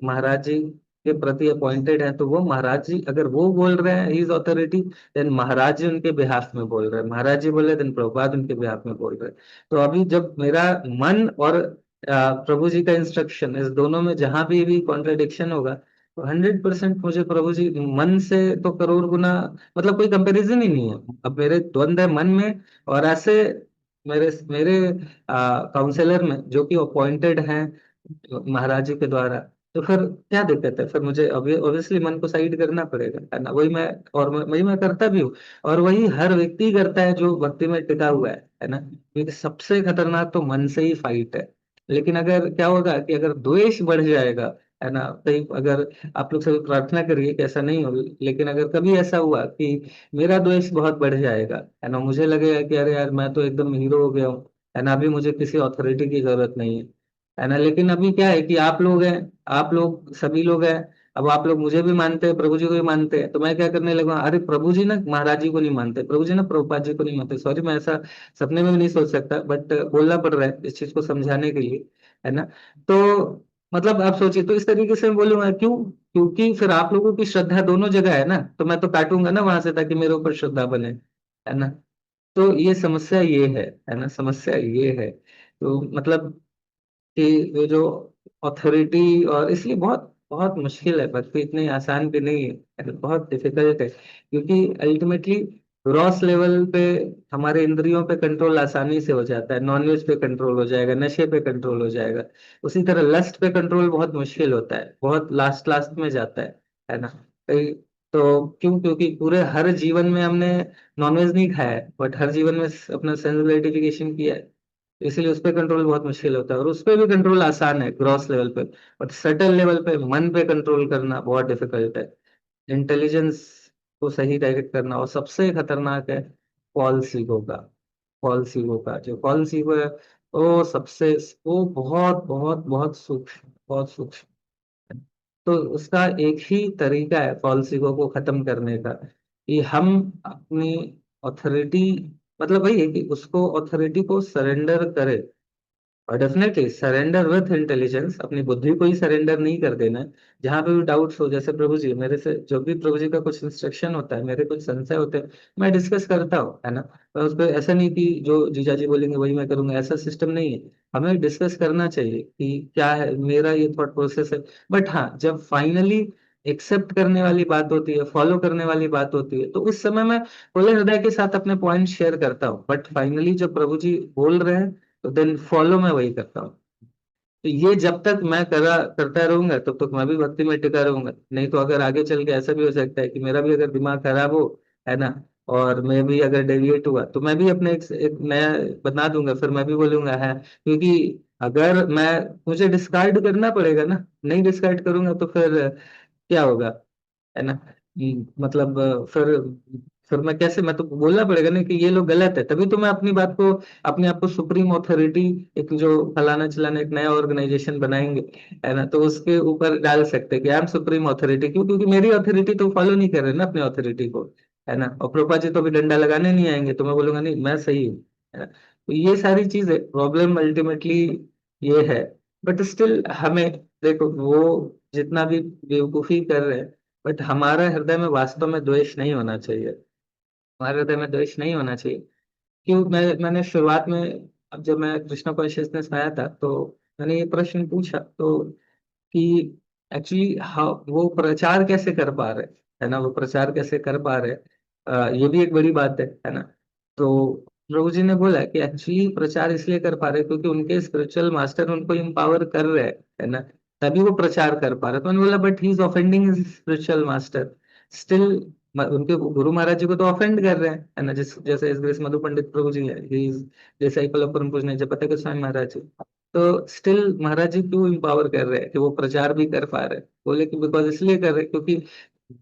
महाराज जी के प्रति अपॉइंटेड है, तो वो महाराज जी अगर वो बोल रहे हैं इज ऑथोरिटी, देन महाराज जी उनके बिहाफ में बोल रहे हैं, महाराज जी बोले देन प्रभुपाद उनके बिहाफ में बोल रहे हैं। तो अभी जब मेरा मन और प्रभु जी का इंस्ट्रक्शन, इस दोनों में जहां भी कॉन्ट्रडिक्शन होगा तो 100% मुझे प्रभु जी मन से तो करोड़ गुना, मतलब कोई कंपैरिजन ही नहीं है। अब मेरे द्वंद है मन में, और ऐसे मेरे मेरे काउंसलर में जो कि अपॉइंटेड हैं महाराज जी के द्वारा, तो फिर क्या दिक्कत है? फिर मुझे ऑब्वियसली मन को साइड करना पड़ेगा, है ना? वही मैं, और वही मैं करता भी हूँ, और वही हर व्यक्ति करता है जो भक्ति में टिका हुआ है ना? क्योंकि सबसे खतरनाक तो मन से ही फाइट है। लेकिन अगर क्या होगा कि अगर द्वेष बढ़ जाएगा, है ना, कहीं अगर आप लोग सभी प्रार्थना करिए कि ऐसा नहीं हो, लेकिन अगर कभी ऐसा हुआ कि मेरा द्वेष बहुत बढ़ जाएगा, है ना, मुझे लगेगा कि अरे यार मैं तो एकदम हीरो हो गया हूँ, है ना, अभी मुझे किसी अथॉरिटी की जरूरत नहीं है ना, लेकिन अभी क्या है कि आप लोग हैं, आप लोग सभी लोग हैं, अब आप लोग मुझे भी मानते हैं, प्रभु जी को भी मानते हैं, तो मैं क्या करने लगा, अरे प्रभु जी ना महाराज जी को नहीं मानते, प्रभु जी ना प्रभुपाद जी को नहीं मानते, सॉरी मैं ऐसा सपने में भी नहीं सोच सकता, बट बोलना पड़ रहा है इस चीज को समझाने के लिए, है ना? तो मतलब आप सोचिए, तो इस तरीके से मैं बोलूंगा क्यों? क्योंकि फिर आप लोगों की श्रद्धा दोनों जगह है ना, तो मैं तो काटूंगा ना वहां से ताकि मेरे ऊपर श्रद्धा बने, है ना? तो ये समस्या ये है ना, समस्या ये है। तो मतलब कि वो जो अथॉरिटी, और इसलिए बहुत बहुत मुश्किल है, भक्ति इतनी आसान भी नहीं है, बहुत डिफिकल्ट है, क्योंकि अल्टीमेटली ग्रॉस लेवल पे हमारे इंद्रियों पे कंट्रोल आसानी से हो जाता है, नॉनवेज पे कंट्रोल हो जाएगा, नशे पे कंट्रोल हो जाएगा, उसी तरह लस्ट पे कंट्रोल बहुत मुश्किल होता है, बहुत लास्ट लास्ट में जाता है ना? तो क्यों? क्योंकि पूरे हर जीवन में हमने नॉनवेज नहीं खाया है, बट हर जीवन में अपना सेंस ग्रेटिफिकेशन किया है, इसलिए उस पर कंट्रोल बहुत मुश्किल होता है, और उस पर भी कंट्रोल आसान है ग्रॉस लेवल पे, बट सटल लेवल पे मन पे कंट्रोल करना बहुत डिफिकल्ट है, इंटेलिजेंस को सही डायरेक्ट करना, और सबसे खतरनाक है फॉल्स ईगो का। फॉल्स ईगो का जो फॉल्स ईगो है, वो सबसे, वो बहुत बहुत बहुत सूक्ष्म, बहुत सूक्ष्म। तो उसका एक ही तरीका है फॉल्स ईगो को खत्म करने का, कि हम अपनी ऑथोरिटी, मतलब वही है कि उसको ऑथोरिटी को सरेंडर करें, और डेफिनेटली सरेंडर विथ इंटेलिजेंस, अपनी बुद्धि को ही सरेंडर नहीं कर देना है। जहां पे भी डाउट्स हो, जैसे प्रभु जी मेरे से, जो भी प्रभु जी का कुछ इंस्ट्रक्शन होता है, मेरे कुछ संशय होते हैं, मैं डिस्कस करता हूँ, है ना? पर उस पर ऐसा नहीं कि जो जीजा जी बोलेंगे वही मैं करूंगा, ऐसा सिस्टम नहीं है। हमें डिस्कस करना चाहिए कि क्या है मेरा ये थॉट प्रोसेस है, बट हाँ जब फाइनली एक्सेप्ट करने वाली बात होती है, फॉलो करने वाली बात होती है, तो उस समय मैं खुले हृदय के साथ अपने पॉइंट शेयर करता हूँ, बट फाइनली जब प्रभु जी बोल रहे हैं तो देन फॉलो मैं वही करता हूँ। तो ये जब तक मैं करता रहूंगा तब तक मैं भी भक्ति में टिका रहूंगा, नहीं तो अगर आगे चल के ऐसा भी हो सकता है कि मेरा भी अगर दिमाग खराब हो, है ना, और मैं भी अगर डेविएट हुआ तो मैं भी अपने एक नया बना दूंगा, फिर मैं भी बोलूंगा है, क्योंकि अगर मैं, मुझे डिस्कार्ड करना पड़ेगा ना, नहीं डिस्कार्ड करूंगा तो फिर क्या होगा, है ना? मतलब फिर मैं कैसे, मैं तो बोलना पड़ेगा ना कि ये लोग गलत है, तभी तो मैं अपनी बात को, अपने आप को सुप्रीम ऑथोरिटी, एक जो फलाना चलाना एक नया ऑर्गेनाइजेशन बनाएंगे, है ना, तो उसके ऊपर डाल सकते हैं कि आई एम सुप्रीम ऑथोरिटी, क्यों? क्योंकि मेरी ऑथोरिटी तो फॉलो नहीं कर रहे ना अपनी ऑथोरिटी को, है ना, और प्रोपा जी तो अभी डंडा लगाने नहीं आएंगे, तो मैं बोलूंगा नहीं मैं सही हूँ, है ना? तो ये सारी चीजें प्रॉब्लम अल्टीमेटली ये है। बट स्टिल हमें, देखो वो जितना भी बेवकूफी कर रहे हैं, बट हमारा हृदय में वास्तव में द्वेष नहीं होना चाहिए, हमारे हृदय में द्वेष नहीं होना चाहिए। क्यों? मैंने शुरुआत में, अब जब मैं कृष्णा कॉन्शियसनेस में आया था तो मैंने ये प्रश्न पूछा, तो कि एक्चुअली वो प्रचार कैसे कर पा रहे, है ना, वो प्रचार कैसे कर पा रहे, ये भी एक बड़ी बात है ना? तो प्रभु जी ने बोला कि एक्चुअली प्रचार इसलिए कर पा रहे क्योंकि उनके स्पिरिचुअल मास्टर उनको एम्पावर कर रहे हैं, है ना, तभी वो प्रचार कर पा रहे। तो मैंने बोला but he is offending his spiritual master still, उनके गुरु महाराज जी को तो ऑफेंड कर रहे हैं, है ना, जैसे इस ग्रेस मधु पंडित प्रभु जी है, ही इज डिसाइपल ऑफ परम पूजनीय जगत गोस्वामी महाराज जी, तो स्टिल महाराज जी क्यों इम्पावर कर रहे हैं कि वो प्रचार भी कर पा रहे हैं? बोले कि बिकॉज इसलिए कर रहे हैं क्योंकि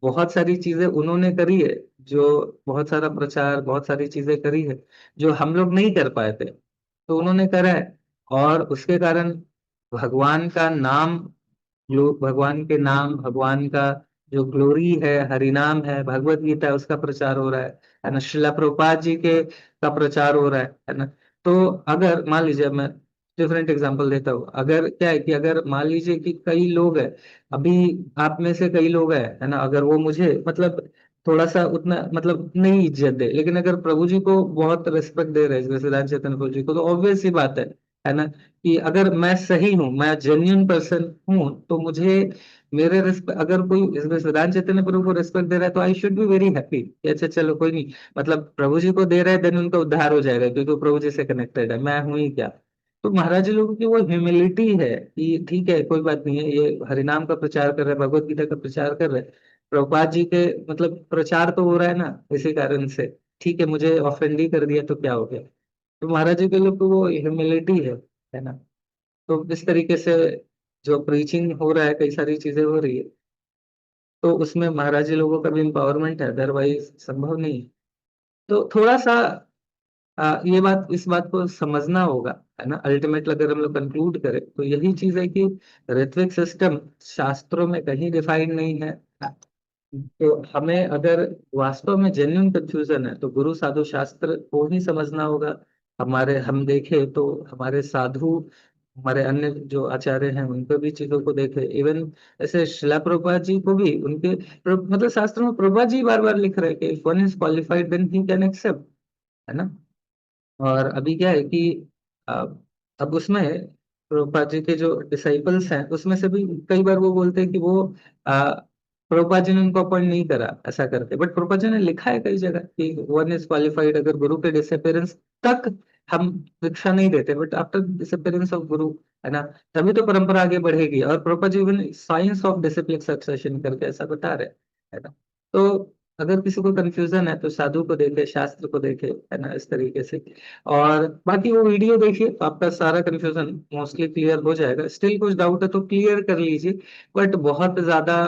बहुत सारी चीजें उन्होंने करी है, जो बहुत सारा प्रचार, बहुत सारी चीजें करी है जो हम लोग नहीं कर पाए थे, तो उन्होंने करा है, और उसके कारण भगवान का नाम, भगवान के नाम, भगवान का जो ग्लोरी है, हरिनाम है, भगवत गीता है, उसका प्रचार हो रहा है ना, श्रीला प्रभुपाद जी के का प्रचार हो रहा है ना? तो अगर मान लीजिए, मैं डिफरेंट एग्जांपल देता हूँ, अगर क्या है कि अगर मान लीजिए कि कई लोग हैं, अभी आप में से कई लोग हैं, है ना, अगर वो मुझे मतलब थोड़ा सा उतना मतलब नहीं इज्जत दे, लेकिन अगर प्रभु जी को बहुत रिस्पेक्ट दे रहे हैं, जैसे राज चैतन्य प्रभु जी को, तो ऑब्वियस सी बात है है ना, कि अगर मैं सही हूँ, मैं जेन्युइन पर्सन हूँ, तो मुझे मेरे रिस्पेक्ट, अगर कोई इस वेदांत चैतन्य प्रभु को रिस्पेक्ट दे रहा है तो I should be very happy. अच्छा चलो कोई नहीं, मतलब प्रभु जी को दे रहे हैं, देन उनका उद्धार हो जाएगा क्योंकि वो प्रभु जी से कनेक्टेड है, मैं हूं ही क्या। तो महाराज जी लोगों की वो ह्यूमिलिटी है कि ठीक है कोई बात नहीं है, ये हरिनाम का प्रचार कर रहे हैं, भगवत गीता का प्रचार कर रहे हैं, प्रभुपाद जी के मतलब प्रचार तो हो रहा है ना इसी कारण से, ठीक है मुझे ऑफेंड ही कर दिया तो क्या हो गया। तो महाराज जी के लोग को वो ह्यूमिलिटी है ना। तो इस तरीके से जो प्रीचिंग हो रहा है, कई सारी चीजें हो रही है, तो उसमें महाराज जी लोगों का भी इम्पावरमेंट है, अदरवाइज संभव नहीं है। तो थोड़ा सा ये बात, इस बात को समझना होगा, है ना। अल्टीमेटली अगर हम लोग कंक्लूड करें तो यही चीज है कि ऋत्विक सिस्टम शास्त्रों में कहीं डिफाइंड नहीं है। तो हमें अगर वास्तव में जेन्युइन कंफ्यूजन है तो गुरु साधु शास्त्र को ही समझना होगा। हमारे हम देखे तो हमारे साधु, हमारे अन्य जो आचार्य हैं उनको भी चीजों को देखे, इवन ऐसे शिला प्रभुपाद जी को भी उनके मतलब शास्त्र में प्रभुपाद जी बार बार लिख रहे हैं कि if one is qualified then he can accept, है ना। और अभी क्या है कि अ, अब उसमें प्रभुपाद जी के जो डिसाइपल्स हैं उसमें से भी कई बार वो बोलते हैं कि वो प्रभुपाद जी ने उनको अपॉइंट नहीं करा ऐसा करके, बट प्रभुपाद जी ने लिखा है कई जगह कि वन इज क्वालिफाइड, अगर गुरु के डिसअपियरेंस तक हम दीक्षा नहीं देते, बट आफ्टर डिसअपियरेंस ऑफ गुरु, है ना, तभी तो परंपरा आगे बढ़ेगी। और Prabhupada ji even science of discipline succession करके ऐसा बता रहे हैं, है ना। तो अगर किसी को कंफ्यूजन है तो साधु को देखे, शास्त्र को देखे, है ना, इस तरीके से। और बाकी वो वीडियो देखिए तो आपका सारा कंफ्यूजन मोस्टली क्लियर हो जाएगा। स्टिल कुछ डाउट है तो क्लियर कर लीजिए, बट बहुत ज्यादा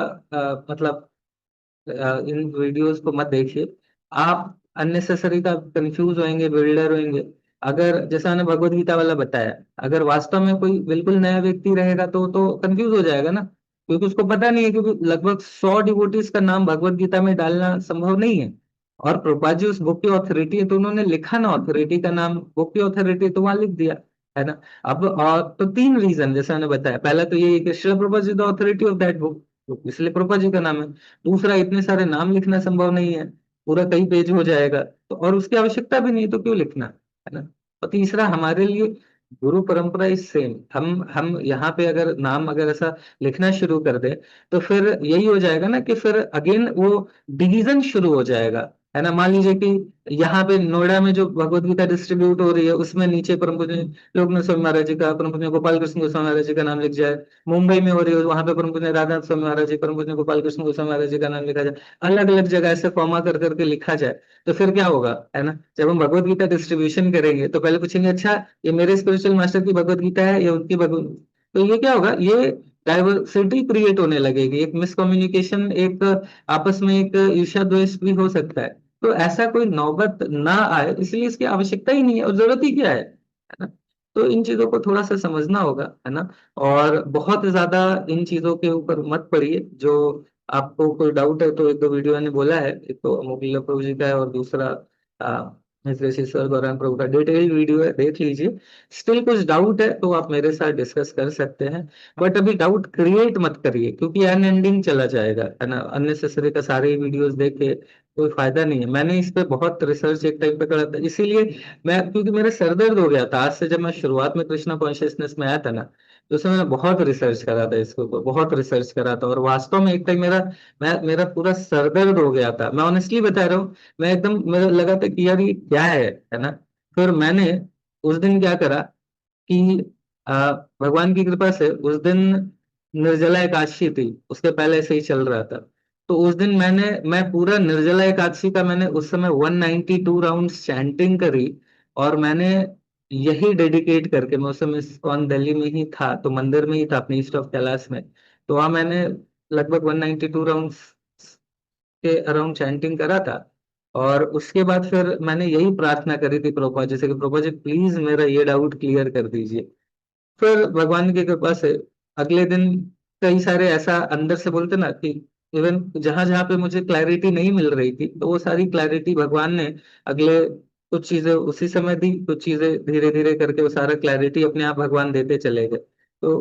मतलब इन वीडियोस को मत देखिए। आप अननेसेसरी का कंफ्यूज होंगे, बिल्डर होंगे। अगर जैसा मैंने भगवत गीता वाला बताया, अगर वास्तव में कोई बिल्कुल नया व्यक्ति रहेगा तो कंफ्यूज हो जाएगा ना, क्योंकि उसको पता नहीं है, क्योंकि लगभग 100 डिवोटीज का नाम भगवत गीता में डालना संभव नहीं है। और प्रभुपाद जी उस बुक की ऑथोरिटी है तो उन्होंने लिखा ना, ऑथोरिटी का नाम, बुक की ऑथोरिटी तो वहां लिख दिया, है ना। अब और तो तीन रीजन जैसा मैंने बताया, पहला तो ये है कि Srila Prabhupada ji the authority of that book, इसलिए प्रभुपाद जी का नाम है। दूसरा, इतने सारे नाम लिखना संभव नहीं है, पूरा कई पेज हो जाएगा तो, और उसकी आवश्यकता भी नहीं तो क्यों लिखना, है ना। और तीसरा, हमारे लिए गुरु परंपरा इज सेम। हम यहाँ पे अगर नाम अगर ऐसा लिखना शुरू कर दे तो फिर यही हो जाएगा ना कि फिर अगेन वो डिवीजन शुरू हो जाएगा, है ना। मान लीजिए कि यहाँ पे नोएडा में जो भगवत गीता डिस्ट्रीब्यूट हो रही है उसमें नीचे परम पूज्य लोकनाथ स्वामी महाराज जी का, परम पूज्य गोपाल कृष्ण गोस्वामी महाराज जी का नाम लिख जाए। मुंबई में हो रही है वहां पे परम पूज्य राधानाथ स्वामी महाराज जी, परम पूज्य गोपाल कृष्ण गोस्वामी महाराज जी का नाम लिखा जाए, अलग अलग जगह ऐसे कॉमा कर करके लिखा जाए, तो फिर क्या होगा, है ना। जब हम भगवत गीता डिस्ट्रीब्यूशन करेंगे तो पहले पूछेंगे अच्छा ये मेरे स्पिरिचुअल मास्टर की भगवत गीता है या उनकी भगवत, तो ये क्या होगा, ये डाइवर्सिटी क्रिएट होने लगेगी, एक मिसकम्युनिकेशन, एक आपस में एक ईर्ष्या द्वेष भी हो सकता है। तो ऐसा कोई नौबत ना आए इसलिए इसकी आवश्यकता ही नहीं है, और जरूरत ही क्या है ना। तो इन चीजों को थोड़ा सा समझना होगा, है ना। और बहुत ज्यादा इन चीजों के ऊपर मत पड़िए। जो आपको कोई डाउट है तो एक दो वीडियो मैंने बोला है, एक तो अमोघ प्रभु जी का है और दूसरा ऋषिश्वर गौरांग प्रभु का डिटेल्ड वीडियो है, देख लीजिए। स्टिल कुछ डाउट है तो आप मेरे साथ डिस्कस कर सकते हैं, बट अभी डाउट क्रिएट मत करिए क्योंकि अनएंडिंग चला जाएगा, है ना। अननेसेसरी का सारे वीडियोस देख के कोई फायदा नहीं है। मैंने इस पे बहुत रिसर्च एक टाइम पे करा था, इसीलिए मैं, क्योंकि मेरा सर दर्द हो गया था आज से, जब मैं शुरुआत में कृष्णा कॉन्शियसनेस में आया था ना, तो उसमें मैंने बहुत रिसर्च करा था इसके ऊपर, बहुत रिसर्च करा था, और वास्तव में एक टाइम मेरा पूरा सर दर्द हो गया था, मैं ऑनेस्टली बता रहा हूँ। मैं एकदम, मेरा लगा था कि यार ये क्या है ना। फिर मैंने उस दिन क्या करा कि भगवान की कृपा से उस दिन निर्जला एकादशी थी, उसके पहले से ही चल रहा था। तो उस दिन मैं पूरा निर्जला एकादशी का मैंने उस समय 192 राउंड्स चैंटिंग करी। और मैंने यही डेडिकेट करके, मैं उस समय इस्कॉन दिल्ली में ही था तो मंदिर में ही था अपने ईस्ट ऑफ कैलाश में, तो वहां मैंने लगभग 192 राउंड्स के अराउंड चैंटिंग करा था। और उसके बाद फिर मैंने यही प्रार्थना करी थी प्रभुपाद जी से कि प्रभुपाद जी प्लीज मेरा ये डाउट क्लियर कर दीजिए। फिर भगवान की कृपा से अगले दिन कई सारे ऐसा अंदर से बोलते ना कि इवन जहां जहां पे मुझे क्लैरिटी नहीं मिल रही थी तो वो सारी क्लैरिटी भगवान ने अगले कुछ चीजें उसी समय दी, कुछ चीजें धीरे धीरे करके वो सारा क्लैरिटी अपने आप भगवान देते चले गए। तो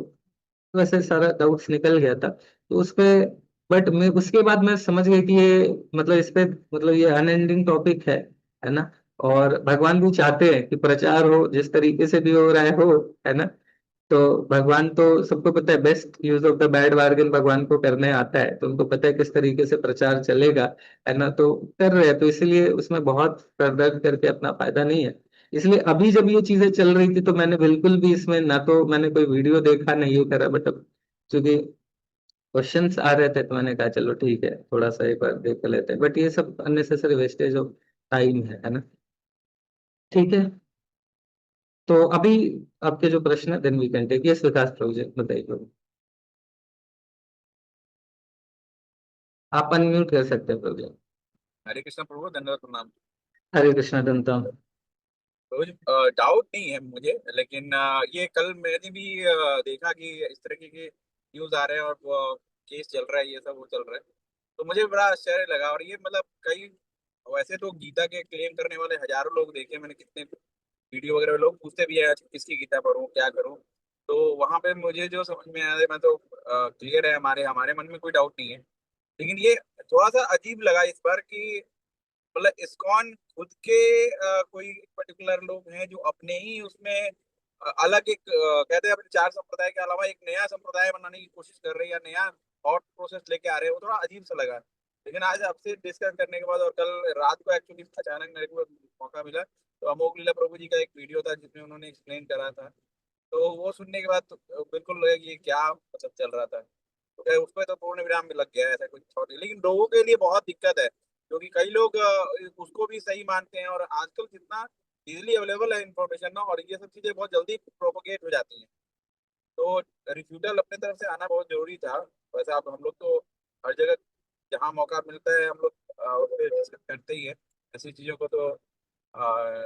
वैसे सारा डाउट्स निकल गया था तो उस पे, बट मैं उसके बाद मैं समझ गया कि ये मतलब इस पे मतलब ये अनएंडिंग टॉपिक है ना। और भगवान भी चाहते हैं कि प्रचार हो, जिस तरीके से भी हो रहा है हो, है ना। तो भगवान तो सबको पता है, best use of the bad bargain भगवान को करने आता है, तो उनको पता है किस तरीके से प्रचार चलेगा, है ना। तो कर रहे हैं, तो इसलिए उसमें बहुत सर दर्द करके अपना फायदा नहीं है। इसलिए अभी जब ये चीजें चल रही थी तो मैंने बिल्कुल भी इसमें ना तो मैंने कोई वीडियो देखा ना ये करा, बट अब चूंकि क्वेश्चंस आ रहे थे तो मैंने कहा चलो ठीक है, थोड़ा सा एक बार देख लेते हैं, बट ये सब अननेसेसरी वेस्टेज ऑफ टाइम है ना। ठीक है। तो अभी आपके जो प्रश्न है, then we can take, yes Vikas project बताइए। आप अनम्यूट कर सकते हैं प्रोजेक्ट। हरे कृष्ण प्रभु, दंडवत प्रणाम। हरे कृष्णा दंता। प्रभु डाउट नहीं है मुझे, लेकिन ये कल मैंने भी देखा कि इस तरीके के न्यूज आ रहे हैं और केस चल रहा है, ये सब वो चल रहा है। तो मुझे बड़ा आश्चर्य लगा। और ये मतलब कई, वैसे तो गीता के क्लेम करने वाले हजारों लोग देखे मैंने, कितने वीडियो वगैरह में लोग पूछते भी है "अच्छा, किसकी गीता पढूं, क्या करूं"। तो वहां पे मुझे जो समझ में आया, मैं तो क्लियर है, हमारे हमारे मन में कोई डाउट नहीं है। लेकिन ये थोड़ा सा अजीब लगा इस बार कि मतलब इस्कॉन खुद के कोई पर्टिकुलर लोग हैं जो अपने ही उसमें अलग एक कहते हैं अपने चार संप्रदाय के अलावा एक नया संप्रदाय बनाने की कोशिश कर रहे हैं, या नया थॉट प्रोसेस लेके आ रहे हैं। वो थोड़ा अजीब सा लगा। लेकिन आज आपसे डिस्कस करने के बाद और कल रात को एक्चुअली अचानक मेरे को मौका मिला, तो अमोक लीला प्रभु जी का एक वीडियो था जिसमें उन्होंने एक्सप्लेन करा था। तो वो सुनने के बाद तो बिल्कुल लगा कि ये क्या मतलब चल रहा था। तो क्या उस पर तो पूर्ण विराम भी लग गया है, ऐसा कुछ छोड़ दिया। लेकिन लोगों के लिए बहुत दिक्कत है, क्योंकि कई लोग उसको भी सही मानते हैं। और आजकल जितना इजीली अवेलेबल है इंफॉर्मेशन ना, और ये सब चीजें बहुत जल्दी प्रोपोगेट हो जाती हैं। तो रिफ्यूटल अपने तरफ से आना बहुत जरूरी था। वैसे आप हम लोग तो हर जगह जहाँ मौका मिलता है हम लोग उस पर डिस्कस करते ही है, ऐसी चीजों को तो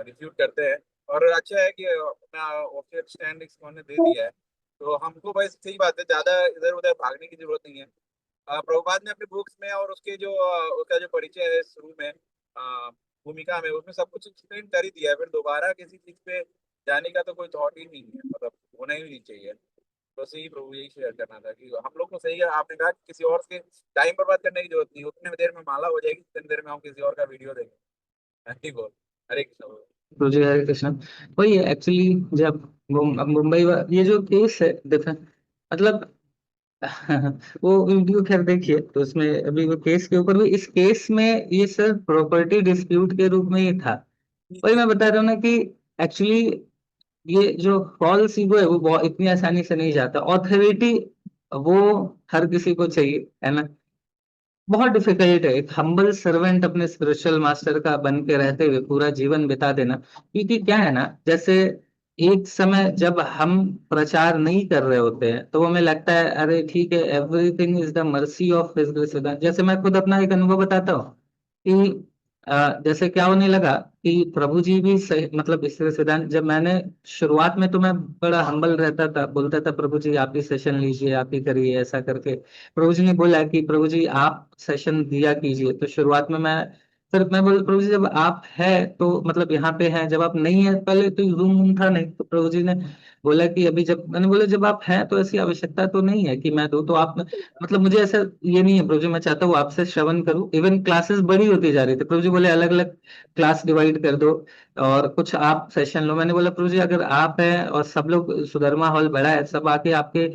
रिफ्यूट करते हैं। और अच्छा है कि अपना ऑफिशियल स्टैंड इन्होंने दे दिया है। तो हमको बस सही बात है, ज्यादा इधर उधर भागने की जरूरत नहीं है। प्रभुपाद ने अपने बुक्स में और उसके जो उसका जो परिचय है शुरू में भूमिका में, उसमें सब कुछ एक्सप्लेन कर ही दिया है। फिर दोबारा किसी चीज पे जाने का तो कोई थॉट ही नहीं है, मतलब होना ही नहीं चाहिए। तो सही प्रभु, यही शेयर करना था कि हम लोग को सही है। आपने कहा कि किसी और के टाइम बर्बाद करने की जरूरत नहीं, उतने देर में माला हो जाएगी, उतनी देर में हम किसी और का वीडियो देखेंगे। ठीक हो। हरे कृष्ण बोलो। तो जी हरे कृष्णा। वही है एक्चुअली, जब मुंबई ये जो केस है देखा, मतलब वो वीडियो खैर देखिए, तो उसमें अभी वो केस के ऊपर भी, इस केस में ये सर प्रॉपर्टी डिस्प्यूट के रूप में ही था। जी वही जी मैं जी। बता रहा हूँ ना कि एक्चुअली ये जो फॉल्स ईगो है वो बहुत इतनी आसानी से नहीं जाता। ऑथोरिटी वो हर किसी को चाहिए, है ना। बहुत डिफिकल्ट है एक हम्बल सर्वेंट अपने स्पिरिचुअल मास्टर का बन के रहते हुए पूरा जीवन बिता देना। क्योंकि क्या है ना, जैसे एक समय जब हम प्रचार नहीं कर रहे होते हैं तो हमें लगता है अरे ठीक है, everything is the mercy of his grace. जैसे मैं खुद अपना एक अनुभव बताता हूँ कि जैसे क्या होने लगा कि प्रभु जी भी सही, मतलब इस तरह से जब मैंने शुरुआत में तो मैं बड़ा हम्बल रहता था, बोलता था प्रभु जी आप ही सेशन लीजिए, आप ही करिए, ऐसा करके। प्रभु जी ने बोला कि प्रभु जी आप सेशन दिया कीजिए, तो शुरुआत में मैं, फिर मैं बोल प्रभु जी जब आप है तो मतलब यहाँ पे हैं, जब आप नहीं है, पहले तो रूम वूम था नहीं, तो प्रभु जी ने बोला कि अभी, जब मैंने बोला जब आप हैं तो ऐसी आवश्यकता तो नहीं है कि मैं दूं, तो आप, मतलब मुझे ऐसा ये नहीं है प्रभु जी, मैं चाहता हूँ आपसे श्रवण करूं। इवन क्लासेस बड़ी होती जा रही थी, प्रभु जी बोले अलग अलग क्लास डिवाइड कर दो और कुछ आप सेशन लो। मैंने बोला प्रभु जी अगर आप हैं और सब लोग, सुधर्मा हॉल बड़ा है, सब आके आपके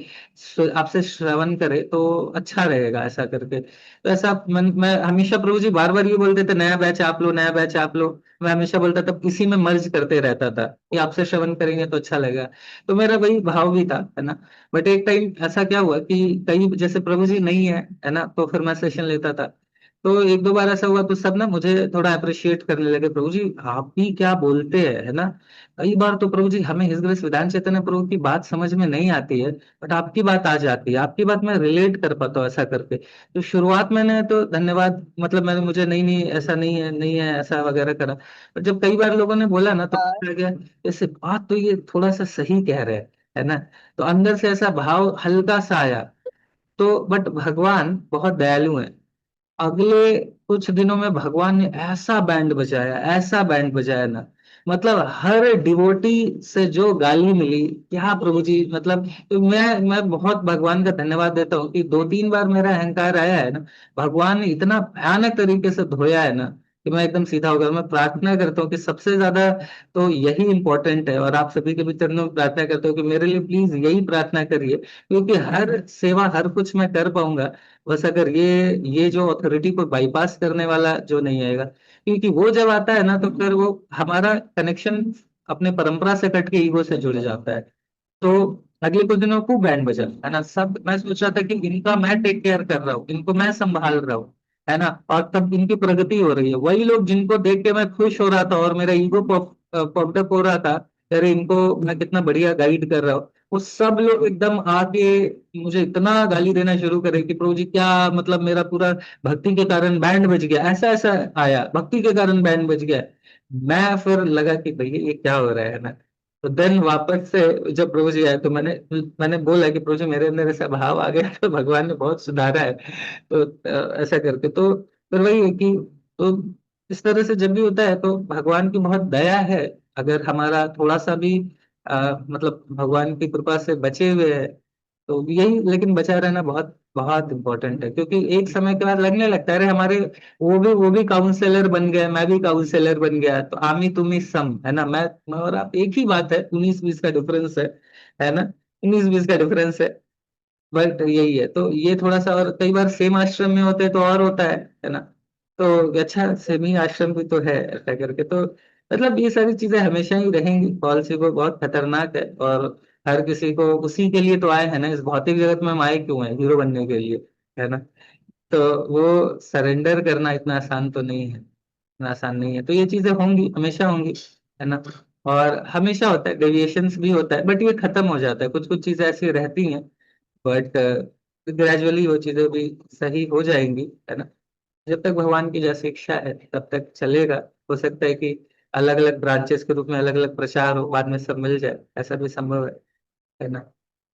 आपसे श्रवण करे तो अच्छा रहेगा, ऐसा करके। तो ऐसा मैं हमेशा, प्रभु जी बार बार ये बोलते थे नया बैच आप लो, नया बैच आप लो। मैं हमेशा बोलता था इसी में मर्ज करते रहता था कि आपसे श्रवण करेंगे तो अच्छा लगेगा। तो मेरा वही भाव भी था, है ना। बट एक टाइम ऐसा क्या हुआ कि कई, जैसे प्रभु जी नहीं है ना, तो फिर मैं सेशन लेता था। तो एक दो बार ऐसा हुआ तो सब ना मुझे थोड़ा अप्रिशिएट करने लगे, प्रभु जी आप भी क्या बोलते हैं, है ना। कई बार तो प्रभु जी हमें हिस ग्रेस विधान चैतन्य प्रभु की बात समझ में नहीं आती है, बट आपकी बात आ जाती है, आपकी बात मैं रिलेट कर पाता हूँ, ऐसा करके। तो शुरुआत मैंने तो धन्यवाद, मतलब मैंने, मुझे नहीं नहीं ऐसा नहीं है, नहीं है ऐसा वगैरह करा। पर जब कई बार लोगों ने बोला ना तो पता लग गया जैसे बात तो ये थोड़ा सा सही कह रहे हैं, है ना। तो अंदर से ऐसा भाव हल्का सा आया। तो बट भगवान बहुत दयालु है। अगले कुछ दिनों में भगवान ने ऐसा बैंड बजाया, ऐसा बैंड बजाया ना, मतलब हर डिवोटी से जो गाली मिली, क्या प्रभु जी, मतलब तो मैं बहुत भगवान का धन्यवाद देता हूँ कि दो तीन बार मेरा अहंकार आया है ना, भगवान ने इतना भयानक तरीके से धोया है ना कि मैं एकदम सीधा हो गया। मैं प्रार्थना करता हूँ कि सबसे ज्यादा तो यही इंपॉर्टेंट है, और आप सभी के भी चरणों में प्रार्थना करता हूँ कि मेरे लिए प्लीज यही प्रार्थना करिए, क्योंकि हर सेवा हर कुछ मैं कर पाऊंगा, बस अगर ये जो अथॉरिटी को बाईपास करने वाला जो नहीं आएगा। क्योंकि वो जब आता है ना, तो फिर वो हमारा कनेक्शन अपने परंपरा से कट के ईगो से जुड़ जाता है। तो अगले कुछ दिनों में खूब बैंड बजा है ना, सब मैं सोच रहा था कि इनका मैं टेक केयर कर रहा हूँ, इनको मैं संभाल रहा हूँ, है ना, और तब इनकी प्रगति हो रही है। वही लोग जिनको देख के मैं खुश हो रहा था और मेरा ईगो पॉप्ड अप हो रहा था, अरे इनको मैं कितना बढ़िया गाइड कर रहा हूँ, वो सब लोग एकदम आके मुझे इतना गाली देना शुरू करे कि प्रभु जी क्या मतलब, मेरा पूरा भक्ति के कारण बैंड बज गया, ऐसा ऐसा आया, भक्ति के कारण बैंड बज गया। मैं फिर लगा कि भैया ये क्या हो रहा है ना। तो देन वापस से जब प्रभु जी आए, तो मैंने बोला कि प्रभु जी मेरे अंदर ऐसा भाव आ गया, तो भगवान ने बहुत सुधारा है। तो ऐसा करके तो फिर वही है कि, तो इस तरह से जब भी होता है तो भगवान की बहुत दया है, अगर हमारा थोड़ा सा भी मतलब भगवान की कृपा से बचे हुए हैं, तो यही, लेकिन बचा रहना बहुत बहुत इंपॉर्टेंट है, क्योंकि एक समय के बाद लगने लगता है अरे हमारे वो भी काउंसलर बन गए, मैं भी काउंसलर बन गया, तो आमी तुमी सम, है ना, मैं और आप एक ही बात है, 19-20 का डिफरेंस है ना, 19-20 का डिफरेंस है। बट यही है, तो ये थोड़ा सा, और कई बार सेम आश्रम में होते हैं तो और होता है ना। तो अच्छा सेम ही आश्रम भी तो है, ऐसा करके तो मतलब ये सारी चीजें हमेशा ही रहेंगी। पॉलिसी को बहुत खतरनाक है, और हर किसी को उसी के लिए तो आए हैं ना, इस भौतिक जगत में हम आए क्यों हैं, हीरो बनने के लिए, है ना। तो वो सरेंडर करना इतना आसान तो नहीं है, इतना आसान नहीं है, तो ये चीजें होंगी, हमेशा होंगी, है ना। और हमेशा होता है, डेविएशंस भी होता है, बट ये खत्म हो जाता है, कुछ कुछ चीजें ऐसी रहती हैं, बट ग्रेजुअली वो चीजें भी सही हो जाएंगी, है ना। जब तक भगवान की जैसी इच्छा है तब तक चलेगा। हो सकता है कि अलग अलग ब्रांचेस के रूप में अलग अलग प्रचार हो, बाद में सब मिल जाए, ऐसा भी संभव है ना।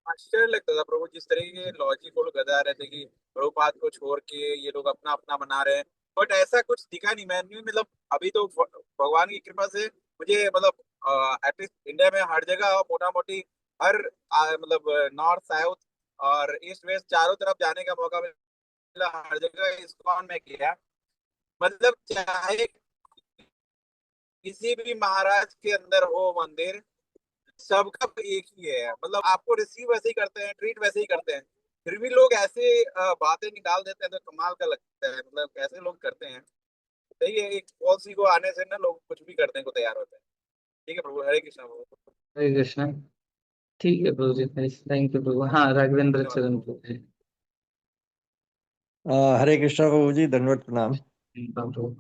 आश्चर्य लगता था प्रभु जिस तरीके के लॉजिक वो लोग बता रहे थे कि प्रभुपाद को छोड़ के ये लोग अपना अपना बना रहे हैं। बट ऐसा कुछ दिखा नहीं, मैं नहीं मतलब अभी तो भगवान की कृपा से मुझे मतलब एटलीस्ट इंडिया में हर जगह मोटा मोटी हर मतलब नॉर्थ साउथ और ईस्ट वेस्ट चारों तरफ जाने का मौका मिला, हर जगह इस्कॉन में किया। मतलब चाहे किसी भी महाराज के अंदर हो मंदिर, सबका एक ही है, मतलब आपको रिसीव वैसे ही करते हैं, ट्रीट वैसे ही करते हैं। फिर भी लोग ऐसे बातें निकाल देते हैं तो कमाल का लगता है, मतलब कैसे लोग करते हैं। सही है, एक पॉलिसी को आने से ना लोग कुछ भी करने को तैयार होते हैं। ठीक है प्रभु, हरे कृष्णा प्रभु। हरे कृष्णा। ठीक है प्रभु जी, थैंक यू प्रभु। हाँ, राघवेंद्र धन्यवाद चरण प्रभु। प्रभु जी। हरे कृष्णा प्रभु जी, दंडवत प्रणाम। प्रभु।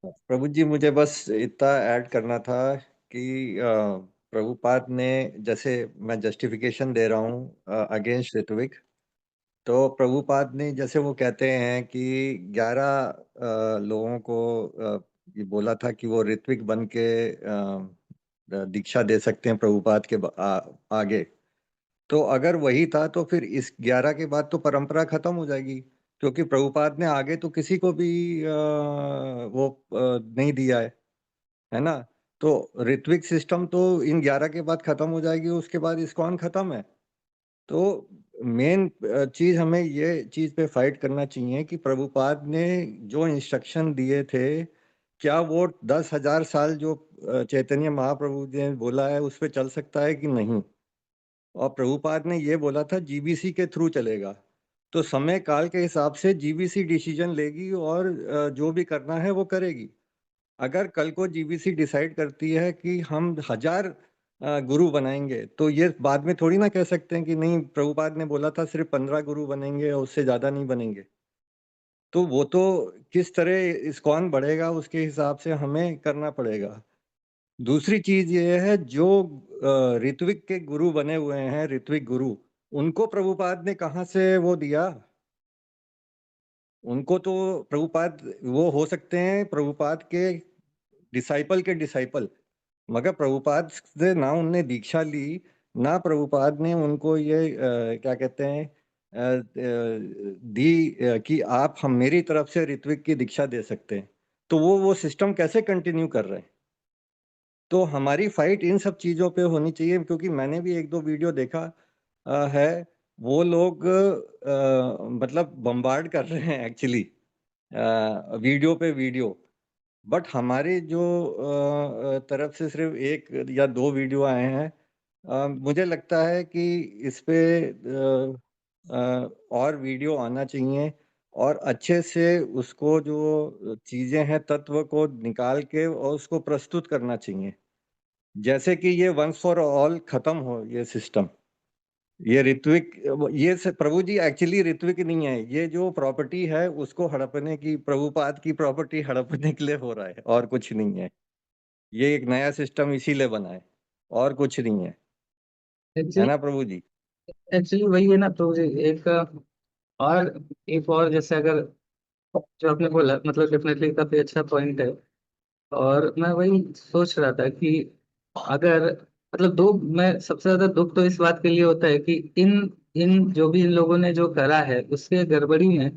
प्रभु जी, मुझे बस इतना ऐड करना था कि प्रभुपाद ने, जैसे मैं जस्टिफिकेशन दे रहा हूँ अगेंस्ट ऋत्विक, तो प्रभुपाद ने जैसे वो कहते हैं कि 11 लोगों को ये बोला था कि वो ऋत्विक बन के दीक्षा दे सकते हैं प्रभुपाद के आगे। तो अगर वही था तो फिर इस 11 के बाद तो परंपरा खत्म हो जाएगी, क्योंकि प्रभुपाद ने आगे तो किसी को भी वो नहीं दिया है ना। तो ऋत्विक सिस्टम तो इन 11 के बाद खत्म हो जाएगी, उसके बाद इस्कॉन खत्म है। तो मेन चीज हमें ये चीज पे फाइट करना चाहिए कि प्रभुपाद ने जो इंस्ट्रक्शन दिए थे, क्या वो 10,000 साल जो चैतन्य महाप्रभु जी ने बोला है उस पे चल सकता है कि नहीं। और प्रभुपाद ने ये बोला था जीबीसी के थ्रू चलेगा, तो समय काल के हिसाब से जीबीसी डिसीजन लेगी और जो भी करना है वो करेगी। अगर कल को जीबीसी डिसाइड करती है कि हम 1000 गुरु बनाएंगे, तो ये बाद में थोड़ी ना कह सकते हैं कि नहीं प्रभुपाद ने बोला था सिर्फ 15 गुरु बनेंगे और उससे ज्यादा नहीं बनेंगे। तो वो तो किस तरह इस्कॉन बढ़ेगा उसके हिसाब से हमें करना पड़ेगा। दूसरी चीज ये है, जो ऋत्विक के गुरु बने हुए हैं, ऋत्विक गुरु, उनको प्रभुपाद ने कहाँ से वो दिया। उनको तो प्रभुपाद, वो हो सकते हैं प्रभुपाद के डिसाइपल के डिसाइपल, मगर प्रभुपाद से ना उनने दीक्षा ली, ना प्रभुपाद ने उनको ये क्या कहते हैं दी कि आप हम मेरी तरफ से ऋत्विक की दीक्षा दे सकते हैं। तो वो सिस्टम कैसे कंटिन्यू कर रहे हैं। तो हमारी फाइट इन सब चीज़ों पे होनी चाहिए, क्योंकि मैंने भी एक दो वीडियो देखा है। वो लोग मतलब बम्बार्ड कर रहे हैं एक्चुअली, वीडियो पे वीडियो। बट हमारी जो तरफ से सिर्फ 1 या 2 वीडियो आए हैं, मुझे लगता है कि इस पे और वीडियो आना चाहिए और अच्छे से उसको जो चीज़ें हैं तत्व को निकाल के और उसको प्रस्तुत करना चाहिए। जैसे कि ये वन्स फॉर ऑल खत्म हो ये सिस्टम। ये ऋत्विक ये प्रभु जी एक्चुअली ऋत्विक नहीं है, ये जो प्रॉपर्टी है उसको हड़पने की, प्रभुपाद की प्रॉपर्टी हड़पने के लिए हो रहा है और कुछ नहीं है। ये एक नया सिस्टम इसीलिए बना है और कुछ नहीं है ना प्रभु जी? एक्चुअली वही है ना, तो एक और एक और जैसे अगर जो आपने बोला, मतलब डेफिनेटली काफी अच्छा पॉइंट है। और मैं वही सोच रहा था कि अगर मतलब दो, मैं सबसे ज्यादा दुख तो इस बात के लिए होता है कि इन इन जो भी इन लोगों ने जो करा है उसके गड़बड़ी में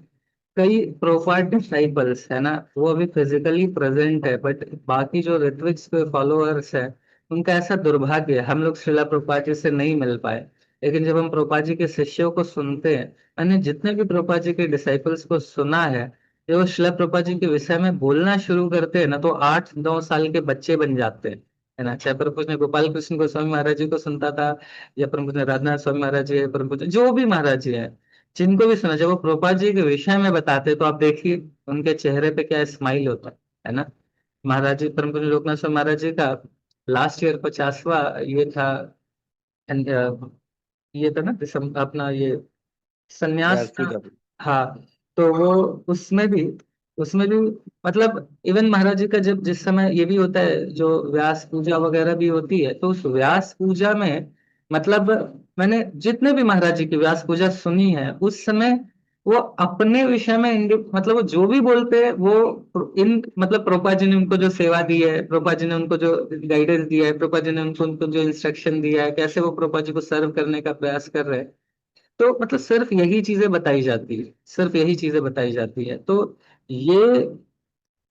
कई प्रोफाइट डिसाइपल्स है ना, वो अभी फिजिकली प्रेजेंट है, बट बाकी जो ऋत्विक्स के फॉलोअर्स है उनका ऐसा दुर्भाग्य है, हम लोग श्रीला प्रभुपाद जी से नहीं मिल पाए। लेकिन जब हम प्रभुपाद जी के शिष्यों को सुनते हैं, मैंने जितने भी प्रभुपाद जी के डिसाइपल्स को सुना है, जब वो श्रीला प्रभुपाद जी के विषय में बोलना शुरू करते हैं ना, तो 8-9 साल के बच्चे बन जाते हैं, है ना। चाहे प्रभु ने गोपाल कृष्ण गोस्वामी महाराज जी को सुनता था, या प्रभु ने राधनाथ स्वामी महाराज जी, प्रभु जो भी महाराज जी है, जिनको भी सुना, जब वो प्रभुपाद जी के विषय में बताते तो आप देखिए उनके चेहरे पे क्या स्माइल होता है ना। महाराज जी, परम पूज्य लोकनाथ स्वामी महाराज जी का लास्ट ईयर 50वां ये था, ये था ना अपना ये संन्यास व्यास का। पूजा। हाँ, तो वो उसमें भी मतलब इवन महाराज जी का जब जिस समय ये भी होता है, जो व्यास पूजा वगैरह भी होती है, तो उस व्यास पूजा में मतलब मैंने जितने भी महाराज जी की व्यास पूजा सुनी है उस समय, वो अपने विषय में मतलब वो जो भी बोलते हैं वो इन मतलब प्रभुपाद जी ने उनको जो सेवा दी है, प्रभुपाद जी ने उनको जो गाइडेंस दिया है, प्रभुपाद जी ने उनको उनको जो इंस्ट्रक्शन दिया है, कैसे वो प्रभुपाद जी को सर्व करने का प्रयास कर रहे हैं, तो मतलब सिर्फ यही चीजें बताई जाती है, सिर्फ यही चीजें बताई जाती है। तो ये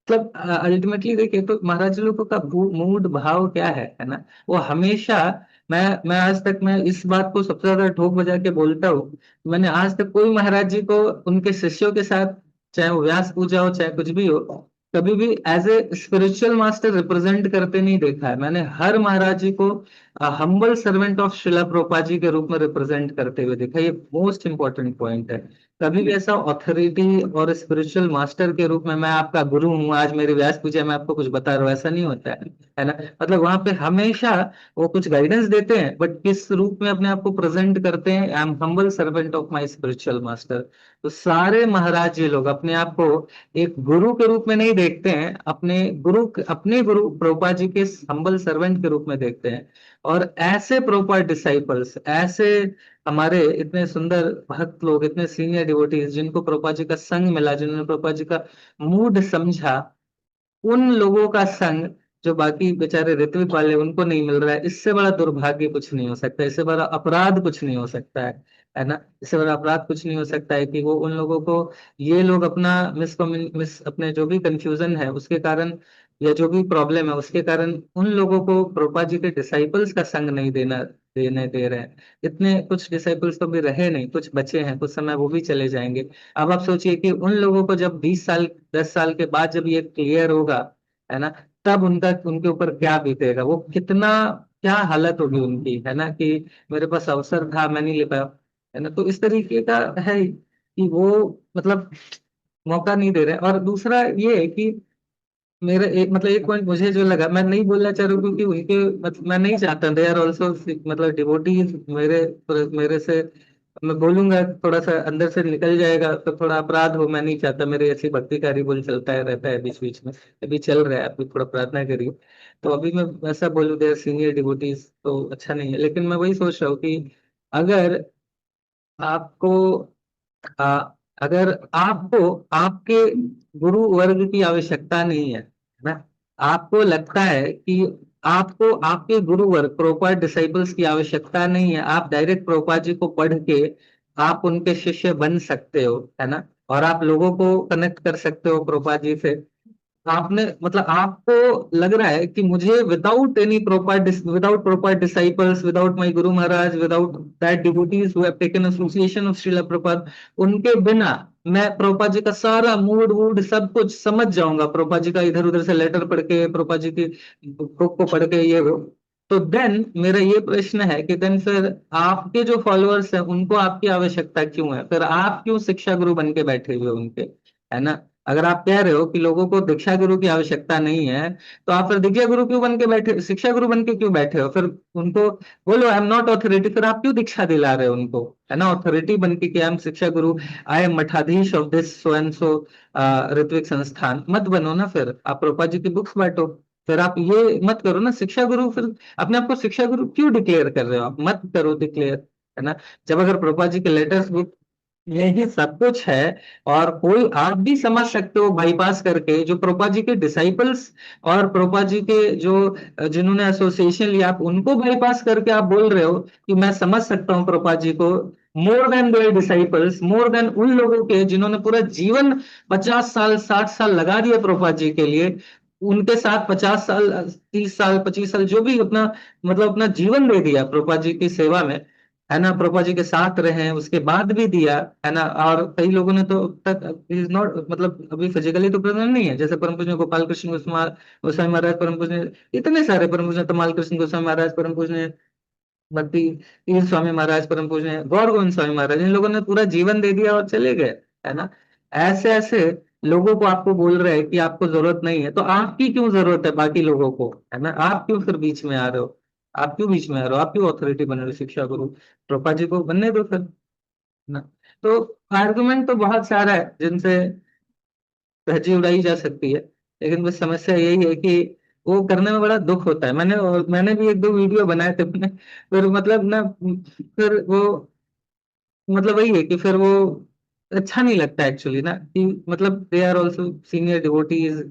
मतलब अल्टीमेटली देखिए तो महाराज लोगों का मूड भाव क्या है ना, वो हमेशा, मैं आज तक मैं इस बात को सबसे ज्यादा ठोक बजा के बोलता हूँ, मैंने आज तक कोई महाराज जी को उनके शिष्यों के साथ, चाहे वो व्यास पूजा हो चाहे कुछ भी हो, कभी भी as a spiritual master represent करते नहीं देखा है। मैंने हर महाराज जी को हम्बल सर्वेंट ऑफ शिला प्रोपा जी के रूप में रिप्रेजेंट करते हुए देखा। ये मोस्ट इंपॉर्टेंट पॉइंट है। कभी भी ऐसा ऑथोरिटी और स्पिरिचुअल मास्टर के रूप में मैं आपका गुरु हूँ, आज मेरी व्यास पूजा में आपको कुछ बता रहा हूँ, ऐसा नहीं होता है ना। मतलब वहां पे हमेशा वो कुछ गाइडेंस देते हैं, बट किस रूप में अपने आप को प्रेजेंट करते हैं, I am humble servant of my spiritual master. तो सारे महाराज जी लोग अपने आप को एक गुरु के रूप में नहीं देखते हैं, अपने गुरु प्रभुपाद जी के हम्बल सर्वेंट के रूप में देखते हैं। और ऐसे प्रॉपर डिसाइपल्स, ऐसे हमारे इतने सुंदर भक्त लोग, इतने सीनियर डिवोटीज जिनको प्रभुपाद जी का संग मिला, जिन्होंने प्रभुपाद जी का मूड समझा, उन लोगों का संग जो बाकी बेचारे ऋत्विक वाले उनको नहीं मिल रहा है, इससे बड़ा दुर्भाग्य कुछ नहीं हो सकता, इससे बड़ा अपराध कुछ नहीं हो सकता है ना। इससे बड़ा अपराध कुछ नहीं हो सकता है कि वो उन लोगों को, ये लोग अपना मिस अपने जो भी कंफ्यूजन है उसके कारण, या जो भी प्रॉब्लम है उसके कारण, उन लोगों को प्रभुपाद जी के डिसाइपल्स का संग नहीं देने दे रहे हैं। इतने कुछ डिसाइपल्स तो भी रहे नहीं, कुछ बचे हैं, कुछ समय वो भी चले जाएंगे। अब आप सोचिए कि उन लोगों को जब 20 साल 10 साल के बाद जब ये क्लियर होगा, है ना, तब उनका उनके ऊपर क्या बीतेगा, वो कितना क्या हालत होगी उनकी, है ना, कि मेरे पास अवसर था मैं नहीं ले पाया, है ना। तो इस तरीके का है कि वो मतलब मौका नहीं दे रहे। और दूसरा ये है कि मेरा एक मतलब एक पॉइंट मुझे जो लगा, मैं नहीं बोलना चाह रहा हूँ क्योंकि उनके मतलब मैं नहीं चाहता, दे आर ऑल्सो मतलब डिवोटीज मेरे मेरे से, मैं बोलूंगा थोड़ा सा अंदर से निकल जाएगा तो थोड़ा अपराध हो, मैं नहीं चाहता। मेरे ऐसी भक्ति कार्य बोल चलता है रहता है बीच बीच में, अभी चल रहा है, अभी थोड़ा प्रार्थना करिए। तो अभी मैं ऐसा बोलूँ देर सीनियर डिवोटीज तो अच्छा नहीं है, लेकिन मैं वही सोच रहा हूँ कि अगर आपको आ, अगर आपको आपके गुरु वर्ग की आवश्यकता नहीं है ना, आपको लगता है कि आपको आपके गुरु वर्ग प्रोपर डिसाइपल्स की आवश्यकता नहीं है, आप डायरेक्ट प्रोपाद जी को पढ़ के आप उनके शिष्य बन सकते हो, है ना, और आप लोगों को कनेक्ट कर सकते हो प्रोपाद जी से, आपने मतलब आपको लग रहा है कि मुझे without proper disciples, without my guru Maharaj, without that devotees who have taken association of Srila Prabhupada, उनके बिना मैं प्रभुपाद जी का सारा मूड वूड सब कुछ समझ जाऊंगा, प्रभुपाद जी का इधर उधर से लेटर पढ़ के, प्रभुपाद जी की बुक को पढ़ के, ये वो। तो देन मेरा ये प्रश्न है कि देन फिर आपके जो फॉलोअर्स हैं उनको आपकी आवश्यकता क्यों है? फिर आप क्यों शिक्षा गुरु बन के बैठे हुए उनके, है ना? अगर आप कह रहे हो कि लोगों को दीक्षा गुरु की आवश्यकता नहीं है, तो आप फिर दीक्षा गुरु क्यों बन के बैठे, शिक्षा गुरु बन के क्यों बैठे हो? फिर उनको बोलो आई एम नॉट ऑथोरिटी, फिर आप क्यों दीक्षा दिला रहे हो उनको, है ना? ऑथोरिटी बन के कि आई am shiksha guru, I am mathadhish of this so and so Ritvik Sansthan, मत बनो ना। फिर आप प्रभुपाद जी की बुक्स बांटो, फिर आप ये मत करो ना शिक्षा गुरु। फिर अपने आप को शिक्षा गुरु क्यों डिक्लेयर कर रहे हो? आप मत करो डिक्लेयर, है ना? जब अगर प्रभुपाद जी के लेटर्स, यही सब कुछ है, और कोई आप भी समझ सकते हो बाईपास करके, जो प्रोपा जी के डिसाइपल्स और प्रोपा जी के जो जिन्होंने एसोसिएशन लिया, आप उनको बाईपास करके आप बोल रहे हो कि मैं समझ सकता हूँ प्रोपा जी को, more than their disciples, more than उन लोगों के जिन्होंने पूरा जीवन 50 साल 60 साल लगा दिए प्रोपा जी के लिए, उनके साथ 50 साल 30 साल 25 साल जो भी अपना मतलब अपना जीवन दे दिया प्रोपा जी की सेवा में, है ना? प्रभा जी के साथ रहे हैं, उसके बाद भी दिया, है ना? और कई लोगों ने तो अब तक इज नॉट मतलब अभी फिजिकली तो प्रेजेंट नहीं है, जैसे परम पूज्य गोपाल कृष्ण गोस्वामी महाराज, परम पूज्य इतने सारे परम पूज्य तमाल कृष्ण गोस्वामी महाराज, परम पूज्य भक्ति तीर्थ स्वामी महाराज, परम पूज्य गौर गोविंद स्वामी महाराज, इन लोगों ने पूरा जीवन दे दिया और चले गए, है ना? ऐसे ऐसे लोगों को आपको बोल रहे हैं कि आपको जरूरत नहीं है, तो आपकी क्यों जरूरत है बाकी लोगों को, है ना? आप क्यों फिर बीच में आ रहे हो? आप क्यों बीच में आ रहे हो? आप क्यों अथॉरिटी बन रहे हो शिक्षा गुरु? प्रोपा जी को बनने दो फिर, है ना? तो आर्गुमेंट तो बहुत सारा है जिनसे धज्जी उड़ाई जा सकती है, लेकिन बस समस्या यही है कि वो करने में बड़ा दुख होता है। मैंने भी एक दो वीडियो बनाए थे अपने, फिर मतलब ना, फिर वो मतलब वही है कि फिर वो अच्छा नहीं लगता एक्चुअली ना, कि मतलब they are also senior devotees,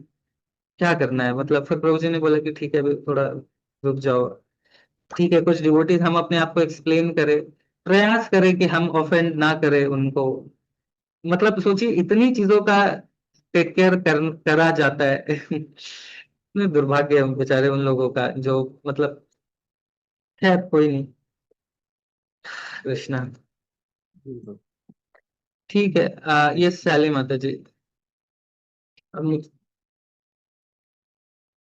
क्या करना है मतलब? फिर प्रभु जी ने बोला कि ठीक है अभी थोड़ा रुक जाओ, ठीक है कुछ डिवोटीज हम अपने आप को एक्सप्लेन करें, प्रयास करें कि हम ऑफेंड ना करें उनको। मतलब सोचिए इतनी चीजों का टेक केयर करा जाता है इतने दुर्भाग्य है उन बेचारे उन लोगों का जो मतलब, खैर कोई नहीं, कृष्णा। ठीक है, ये सैली माता जी, अब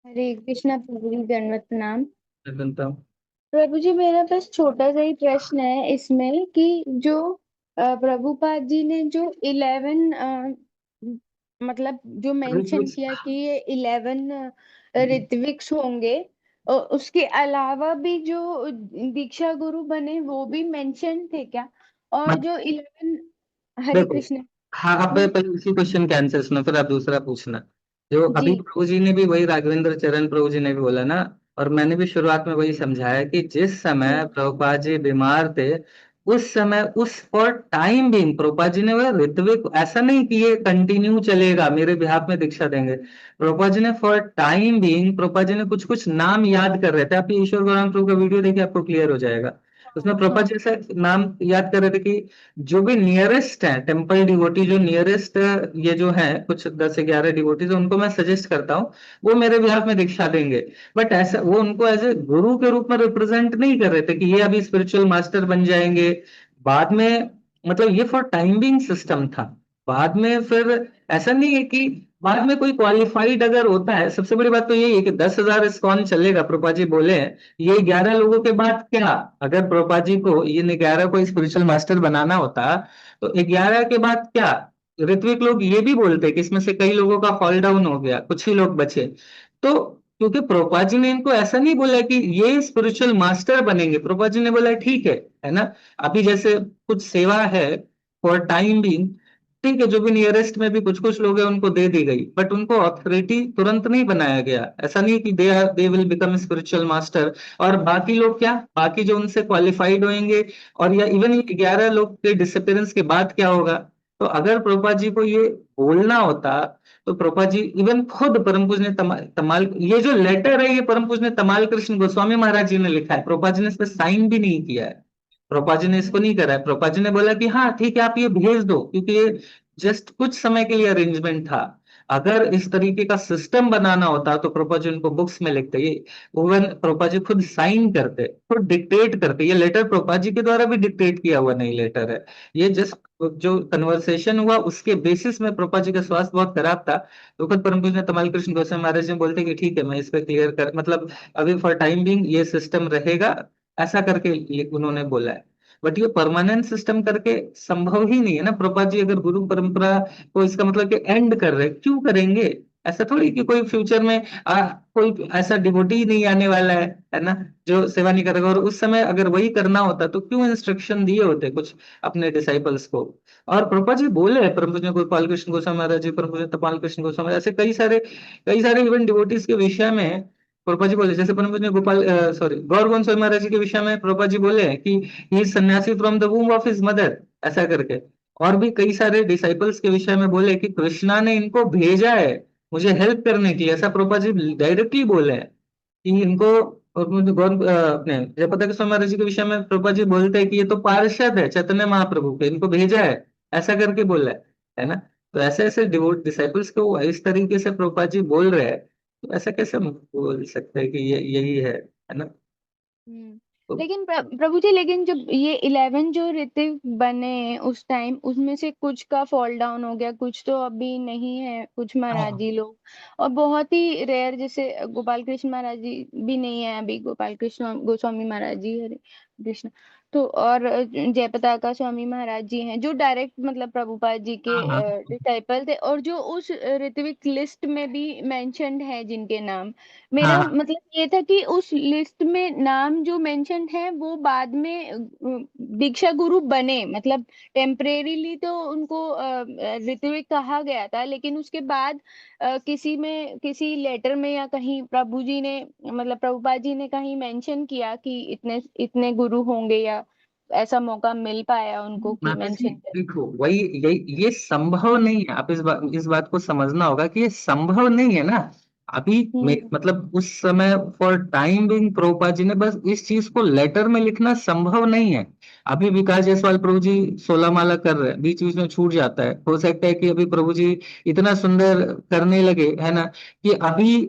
हरे कृष्णा प्रभु जी, दंडवत प्रणाम। मैं बनता हूँ। प्रभु जी, मेरा बस छोटा सा ही प्रश्न है इसमें कि जो प्रभुपाद जी ने जो 11 मतलब जो मेंशन किया कि ये 11 ऋत्विक्स होंगे, उसके अलावा भी जो दीक्षा गुरु बने वो भी मेंशन थे क्या? और मत जो 11, हरे देखो, कृष्ण। हाँ आप जी पहले इसी क्वेश्चन का आंसर सुनो, फिर आप दूसरा पूछना। जो जी अभी प्रभु जी ने भी वही, राघवेंद्र चरण प्रभु जी ने भी बोला ना, और मैंने भी शुरुआत में वही समझाया कि जिस समय जी प्रभुपाद जी बीमार थे, उस समय उस for time being Prabhupada ji ने बोला ऋत्विक, ऐसा नहीं कि ये कंटिन्यू चलेगा मेरे बिहाफ में दीक्षा देंगे। प्रभुपाद जी ने for time being, Prabhupada ji ने कुछ कुछ नाम याद कर रहे थे, आप ये ईश्वर गौरांग प्रभु का वीडियो देखिए आपको क्लियर हो जाएगा। उसमें प्रभुपाद हाँ जी ऐसा नाम याद कर रहे थे कि जो भी नियरेस्ट है टेम्पल डिवोटी, जो नियरेस्ट ये जो है कुछ 10 11 डिवोटीज, उनको मैं सजेस्ट करता हूँ वो मेरे बिहाफ में दीक्षा देंगे। बट ऐसा वो उनको एज ए गुरु के रूप में रिप्रेजेंट नहीं कर रहे थे कि ये अभी स्पिरिचुअल मास्टर बन जाएंगे बाद में, मतलब ये फॉर टाइम बिंग सिस्टम था। बाद में फिर ऐसा नहीं है कि बाद में कोई क्वालिफाइड अगर होता है, सबसे बड़ी बात तो यही है कि 10,000 इस्कॉन चलेगा, प्रभुपाद जी बोले हैं, ये 11 लोगों के बाद क्या? अगर प्रभुपाद जी को ये 11 को स्पिरिचुअल मास्टर बनाना होता, तो 11 के बाद क्या? ऋत्विक लोग ये भी बोलते कि इसमें से कई लोगों का फॉल डाउन हो गया, कुछ ही लोग बचे। तो क्योंकि प्रभुपाद जी ने इनको ऐसा नहीं बोला कि ये स्पिरिचुअल मास्टर बनेंगे, प्रभुपाद जी ने बोला ठीक है ना? अभी जैसे कुछ सेवा है फॉर टाइम बीइंग, ठीक है, जो भी नियरेस्ट में भी कुछ कुछ लोग हैं उनको दे दी गई, बट उनको अथॉरिटी तुरंत नहीं बनाया गया। ऐसा नहीं कि they will become spiritual master. और बाकी लोग क्या, बाकी जो उनसे क्वालिफाइड होंगे, और या इवन ये 11 लोग के डिसअपियरेंस के बाद क्या होगा? तो अगर प्रभुपाद जी को ये बोलना होता, तो प्रभुपाद जी इवन खुद परम पूज्य ने तमाल, ये जो लेटर है ये परम पूज्य ने तमाल कृष्ण गोस्वामी महाराज जी ने लिखा है, प्रभुपाद जी ने इस पर साइन भी नहीं किया है। प्रभुपाद जी ने इसको नहीं करा है। प्रभुपाद जी ने बोला कि हाँ ठीक है आप ये भेज दो, क्योंकि ये जस्ट कुछ समय के लिए अरेंजमेंट था। अगर इस तरीके का सिस्टम बनाना होता तो प्रभुपा जी उनको बुक्स में लिखते, ये इवन प्रभुपा जी खुद साइन करते, खुद डिक्टेट करते। ये लेटर प्रभुपा जी के द्वारा भी डिक्टेट किया हुआ नहीं लेटर है, ये जस्ट जो कन्वर्सेशन हुआ उसके बेसिस में। प्रभुपा जी का स्वास्थ्य बहुत खराब था, तो खुद परम पूज्य तमाल कृष्ण गोस्वामी महाराज जी बोलते कि ठीक है मैं इस पे क्लियर कर, मतलब अभी फॉर टाइम बिंग ये सिस्टम रहेगा, ऐसा करके उन्होंने बोला है। बट ये परमानेंट सिस्टम करके संभव ही नहीं है ना। प्रभुपाद जी अगर गुरु परंपरा को इसका मतलब कि एंड कर रहे, क्यों करेंगे? ऐसा थोड़ी कि कोई फ्यूचर में कोई ऐसा डिवोटी ही नहीं आने वाला है ना, जो सेवा नहीं करेगा। और उस समय अगर वही करना होता तो क्यों इंस्ट्रक्शन दिए होते कुछ अपने डिसाइपल्स को। और प्रभुपाद जी बोले हैं, परम पूज्य गोपाल कृष्ण गोस्वामी महाराज जी, परम पूज्य तपाल कृष्ण गोस्वामी, ऐसे कई सारे इवन डिवोटीज के विषय में प्रभुपाद जी बोले। जैसे परम पूज्य गोपाल सॉरी गौर गोस्वामी महाराज जी के विषय में प्रभुपाद जी बोले हैं कि ही सन्यासी from the वूम of his mother, ऐसा करके। और भी कई सारे डिसाइपल्स के विषय में बोले कि कृष्णा ने इनको भेजा है मुझे हेल्प करने के लिए, ऐसा प्रभुपाद जी डायरेक्टली बोले हैं कि इनको। और मुझे अपने जयपताका गोस्वामी महाराज जी के विषय में प्रभुपाद जी बोलते हैं कि ये तो पार्षद है चैतन्य महाप्रभु के, इनको भेजा है, ऐसा करके बोला है ना। तो ऐसे ऐसे डिवोट डिसाइपल्स को इस तरीके से प्रभुपाद जी बोल रहे हैं, तो ऐसा कैसे हम बोल सकते हैं कि ये यही है ना। हम्म। तो लेकिन प्रभु जी, लेकिन जब ये 11 जो ऋतिक बने उस टाइम, उसमें से कुछ का फॉल डाउन हो गया, कुछ तो अभी नहीं है, कुछ महाराज हाँ जी लोग, और बहुत ही रेयर, जैसे गोपाल कृष्ण महाराज जी भी नहीं है अभी, गोपाल कृष्ण गोस्वामी महाराज जी, हरे कृष्ण। तो और जयपताका स्वामी महाराज जी हैं जो डायरेक्ट मतलब प्रभुपाद जी के हाँ हाँ डिसाइपल थे, और जो उस ऋत्विक लिस्ट में भी मेंशन्ड है जिनके नाम। मेरा हाँ मतलब ये था कि उस लिस्ट में नाम जो मेंशन्ड है वो बाद में दीक्षा गुरु बने, मतलब टेम्परेरीली तो उनको ऋत्विक कहा गया था, लेकिन उसके बाद किसी लेटर में या कहीं प्रभु जी ने, मतलब प्रभुपाद जी ने कहीं मेंशन किया कि इतने इतने गुरु होंगे, या ऐसा मौका मिल पाया उनको कि माता जी मेंशन कर। देखो, वही ये संभव नहीं है। आप इस बात को समझना होगा कि ये संभव नहीं है ना। अभी हम्म। मतलब उस समय for time being Prabhupada ji ने बस इस चीज को लेटर में लिखना संभव नहीं है। अभी विकास जायसवाल प्रभु जी 16 माला कर रहे हैं, बीच बीच में छूट जाता है, हो सकता है कि अभी प्रभु जी इतना सुंदर करने लगे है ना कि अभी,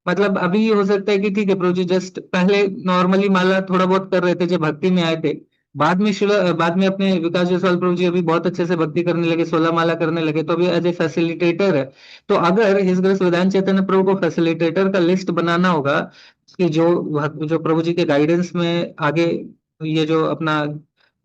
मतलब अभी ये हो सकता है कि ठीक है प्रभु जी जस्ट पहले नॉर्मली माला थोड़ा बहुत कर रहे थे जब भक्ति में आए थे, बाद में अपने विकास जायसवाल प्रभु जी अभी बहुत अच्छे से भक्ति करने लगे, 16 माला करने लगे, तो अभी एज ए फैसिलिटेटर है। तो अगर हिज ग्रेस वेदांत चैतन्य प्रभु को फैसिलिटेटर का लिस्ट बनाना होगा कि जो प्रभु जी के गाइडेंस में आगे ये जो अपना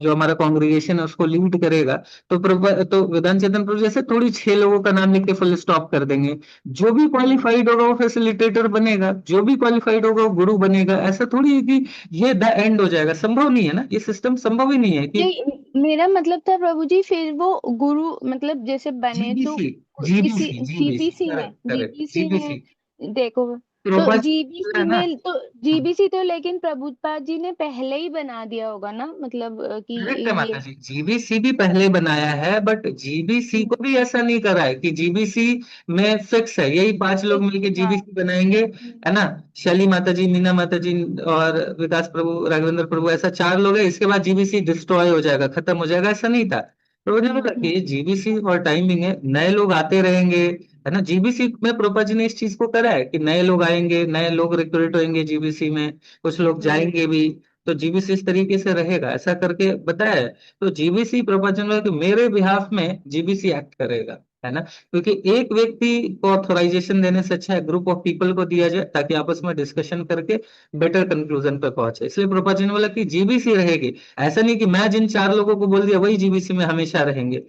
जो हमारा कांग्रेगेशन है उसको लीड करेगा, तो वेदांत चैतन्य प्रभु जैसे थोड़ी 6 लोगों का नाम लिख के फुल स्टॉप कर देंगे। जो भी क्वालिफाइड होगा वो फैसिलिटेटर बनेगा, जो भी क्वालिफाइड होगा वो गुरु बनेगा। ऐसा थोड़ी है कि ये द एंड हो जाएगा, संभव नहीं है ना, ये सिस्टम संभव ही नहीं है कि नहीं, मेरा मतलब था प्रभु जी, फिर वो गुरु मतलब जैसे बने तो जीबीसी किसी जीबीसी जीबीसी में, करेक्ट करेक्ट जीबीसी में जीबीसी देखो, तो प्रोपा जीबीसी है ना। में तो जीबीसी तो लेकिन प्रभुपाद जी ने पहले ही बना दिया होगा ना, मतलब कि करेक्ट है ये। माता जी, जीबीसी भी पहले बनाया है, बट जीबीसी हम्म, को भी ऐसा नहीं करा है कि जीबीसी में फिक्स है यही 5 लोग मिलके हाँ। जीबीसी बनाएंगे, हम्म, है ना। शैली माता जी, मीना माता जी और विकास प्रभु, राघवेंद्र प्रभु, ऐसा 4 लोग है, इसके बाद जीबीसी डिस्ट्रॉय हो जाएगा, खत्म हो जाएगा, ऐसा नहीं था। तो मुझे हम्म, लगा कि जीबीसी और टाइमिंग है, नए लोग आते रहेंगे, है ना। जीबीसी में प्रोपा जी ने इस चीज को करा है कि नए लोग आएंगे, नए लोग रिक्रूट होंगे जीबीसी में, कुछ लोग हम्म, जाएंगे भी, तो जीबीसी इस तरीके से रहेगा, ऐसा करके बताया है। तो जीबीसी प्रवचन में कि मेरे बिहाफ में जीबीसी एक्ट करेगा, है ना। क्योंकि एक व्यक्ति को ऑथराइजेशन देने से अच्छा है ग्रुप ऑफ पीपल को दिया जाए, ताकि आपस में डिस्कशन करके बेटर कंक्लूजन पे पहुंचे। इसलिए प्रवचन ने बोला कि जीबीसी रहेगी। ऐसा नहीं कि मैं जिन 4 लोगों को बोल दिया वही जीबीसी में हमेशा रहेंगे।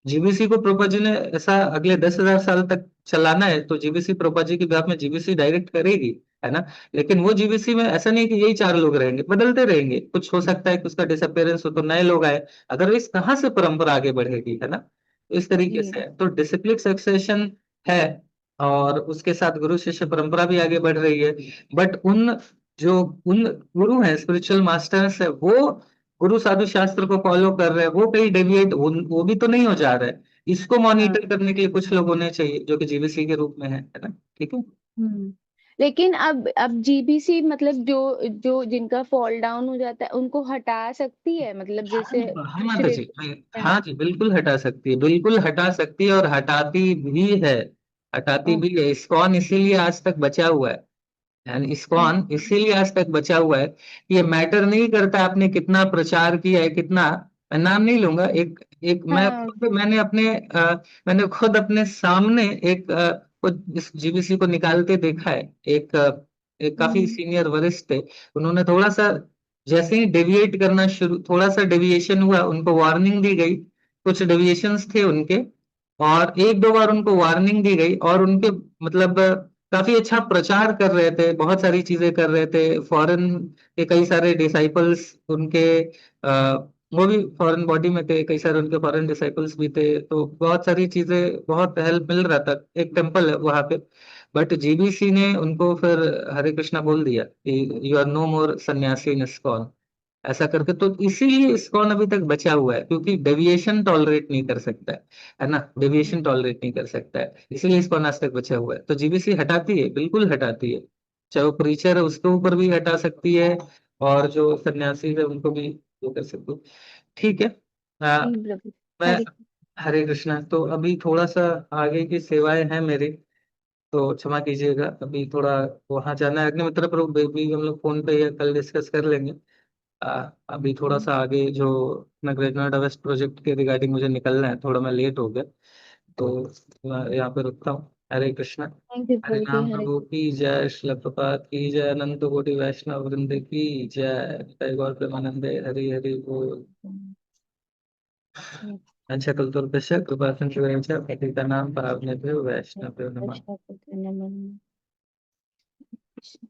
जीबीसी को प्रोपा जी ने ऐसा अगले 10,000 साल तक चलाना है, तो जीबीसी प्रोपा जी के बिहाफ में जीबीसी डायरेक्ट करेगी, है ना। लेकिन वो जीबीसी में ऐसा नहीं कि यही 4 लोग रहेंगे, बदलते रहेंगे, कुछ हो सकता है कि उसका डिसअपियरेंस हो तो नए लोग आए, अदरवाइज कहाँ से परंपरा आगे बढ़ेगी, है ना। तो इस तरीके जी। से है, तो डिसिप्लिन सक्सेशन है, और उसके साथ गुरु शिष्य परंपरा भी आगे बढ़ रही है। बट उन गुरु हैं, स्पिरिचुअल मास्टर्स है, वो गुरु साधु शास्त्र को फॉलो कर रहे हैं, वो कहीं डेविएट वो भी तो नहीं हो जा रहा है। इसको हाँ। मॉनिटर करने के लिए कुछ लोग होने चाहिए जो कि जीबीसी के रूप में है ना। ठीक है। हम्म। लेकिन अब जीबीसी मतलब जो जो जिनका फॉल डाउन हो जाता है उनको हटा सकती है, मतलब हाँ जैसे हाँ कुछ माता जी, है। हाँ जी बिल्कुल हटा सकती है, बिल्कुल हटा सकती है, और हटाती भी है। हटाती भी है। इस्कॉन इसीलिए आज तक बचा हुआ है, एंड इस्कॉन इसीलिए आज तक बचा हुआ है। ये मैटर नहीं करता आपने कितना प्रचार किया है, कितना, मैं नाम नहीं लूंगा, एक एक हाँ मैंने खुद अपने सामने एक इस जीबीसी को निकालते देखा है। एक काफी सीनियर वरिष्ठ थे, उन्होंने थोड़ा सा जैसे ही डेविएट करना शुरू, थोड़ा सा डेविएशन हुआ, उनको वार्निंग दी गई। कुछ डेविएशंस थे उनके, और एक दो बार उनको वार्निंग दी गई, और उनके मतलब काफी अच्छा प्रचार कर रहे थे, बहुत सारी चीजें कर रहे थे। फॉरेन के कई सारे डिसाइपल्स उनके, वो भी फॉरेन बॉडी में थे, कई सारे उनके फॉरेन डिसाइपल्स भी थे, तो बहुत सारी चीजें, बहुत हेल्प मिल रहा था। एक टेम्पल है वहां पे, बट जीबीसी ने उनको फिर हरे कृष्णा बोल दिया कि यू आर नो मोर सन्यासी इन इस्कॉन, ऐसा करके। तो इसीलिए इस्कॉन अभी तक बचा हुआ है, क्योंकि डेविएशन टॉलरेट नहीं कर सकता है ना, डेविएशन टॉलरेट नहीं कर सकता है, इसलिए इस्कॉन आज तक बचा हुआ है। तो जीबीसी हटाती है, बिल्कुल हटाती है, चाहे वो प्रीचर है उसके ऊपर भी हटा सकती है, और जो सन्यासी है उनको भी वो कर सकती है। ठीक है। प्रभु। मैं, हरे हरे कृष्णा, तो अभी थोड़ा सा आगे की सेवाएं हैं मेरी, तो क्षमा कीजिएगा, अभी थोड़ा वहां जाना है। अग्निमित्र प्रभु बेबी हम लोग फोन पे या कल डिस्कस कर लेंगे। अभी थोड़ा सा आगे जो ग्रेट नोएडा वेस्ट प्रोजेक्ट के रिगार्डिंग मुझे निकलना है, थोड़ा मैं लेट हो गया, तो मैं यहाँ पे रुकता हूँ। हरे कृष्णा। थैंक यू हरे प्रभु जी। नाम हरे प्रभु की जय, श्रील प्रभुपाद की जय, अनंत कोटि वैष्णव वृंद की जय, जय गौर प्रेमानंदे, हरि हरि बोल। अच्छा कल्पतरुभ्यश्च कृपा सिन्धुभ्यश्च पतितानां पावनेभ्यो वैष्णवेभ्यो नमः। कृष्ण।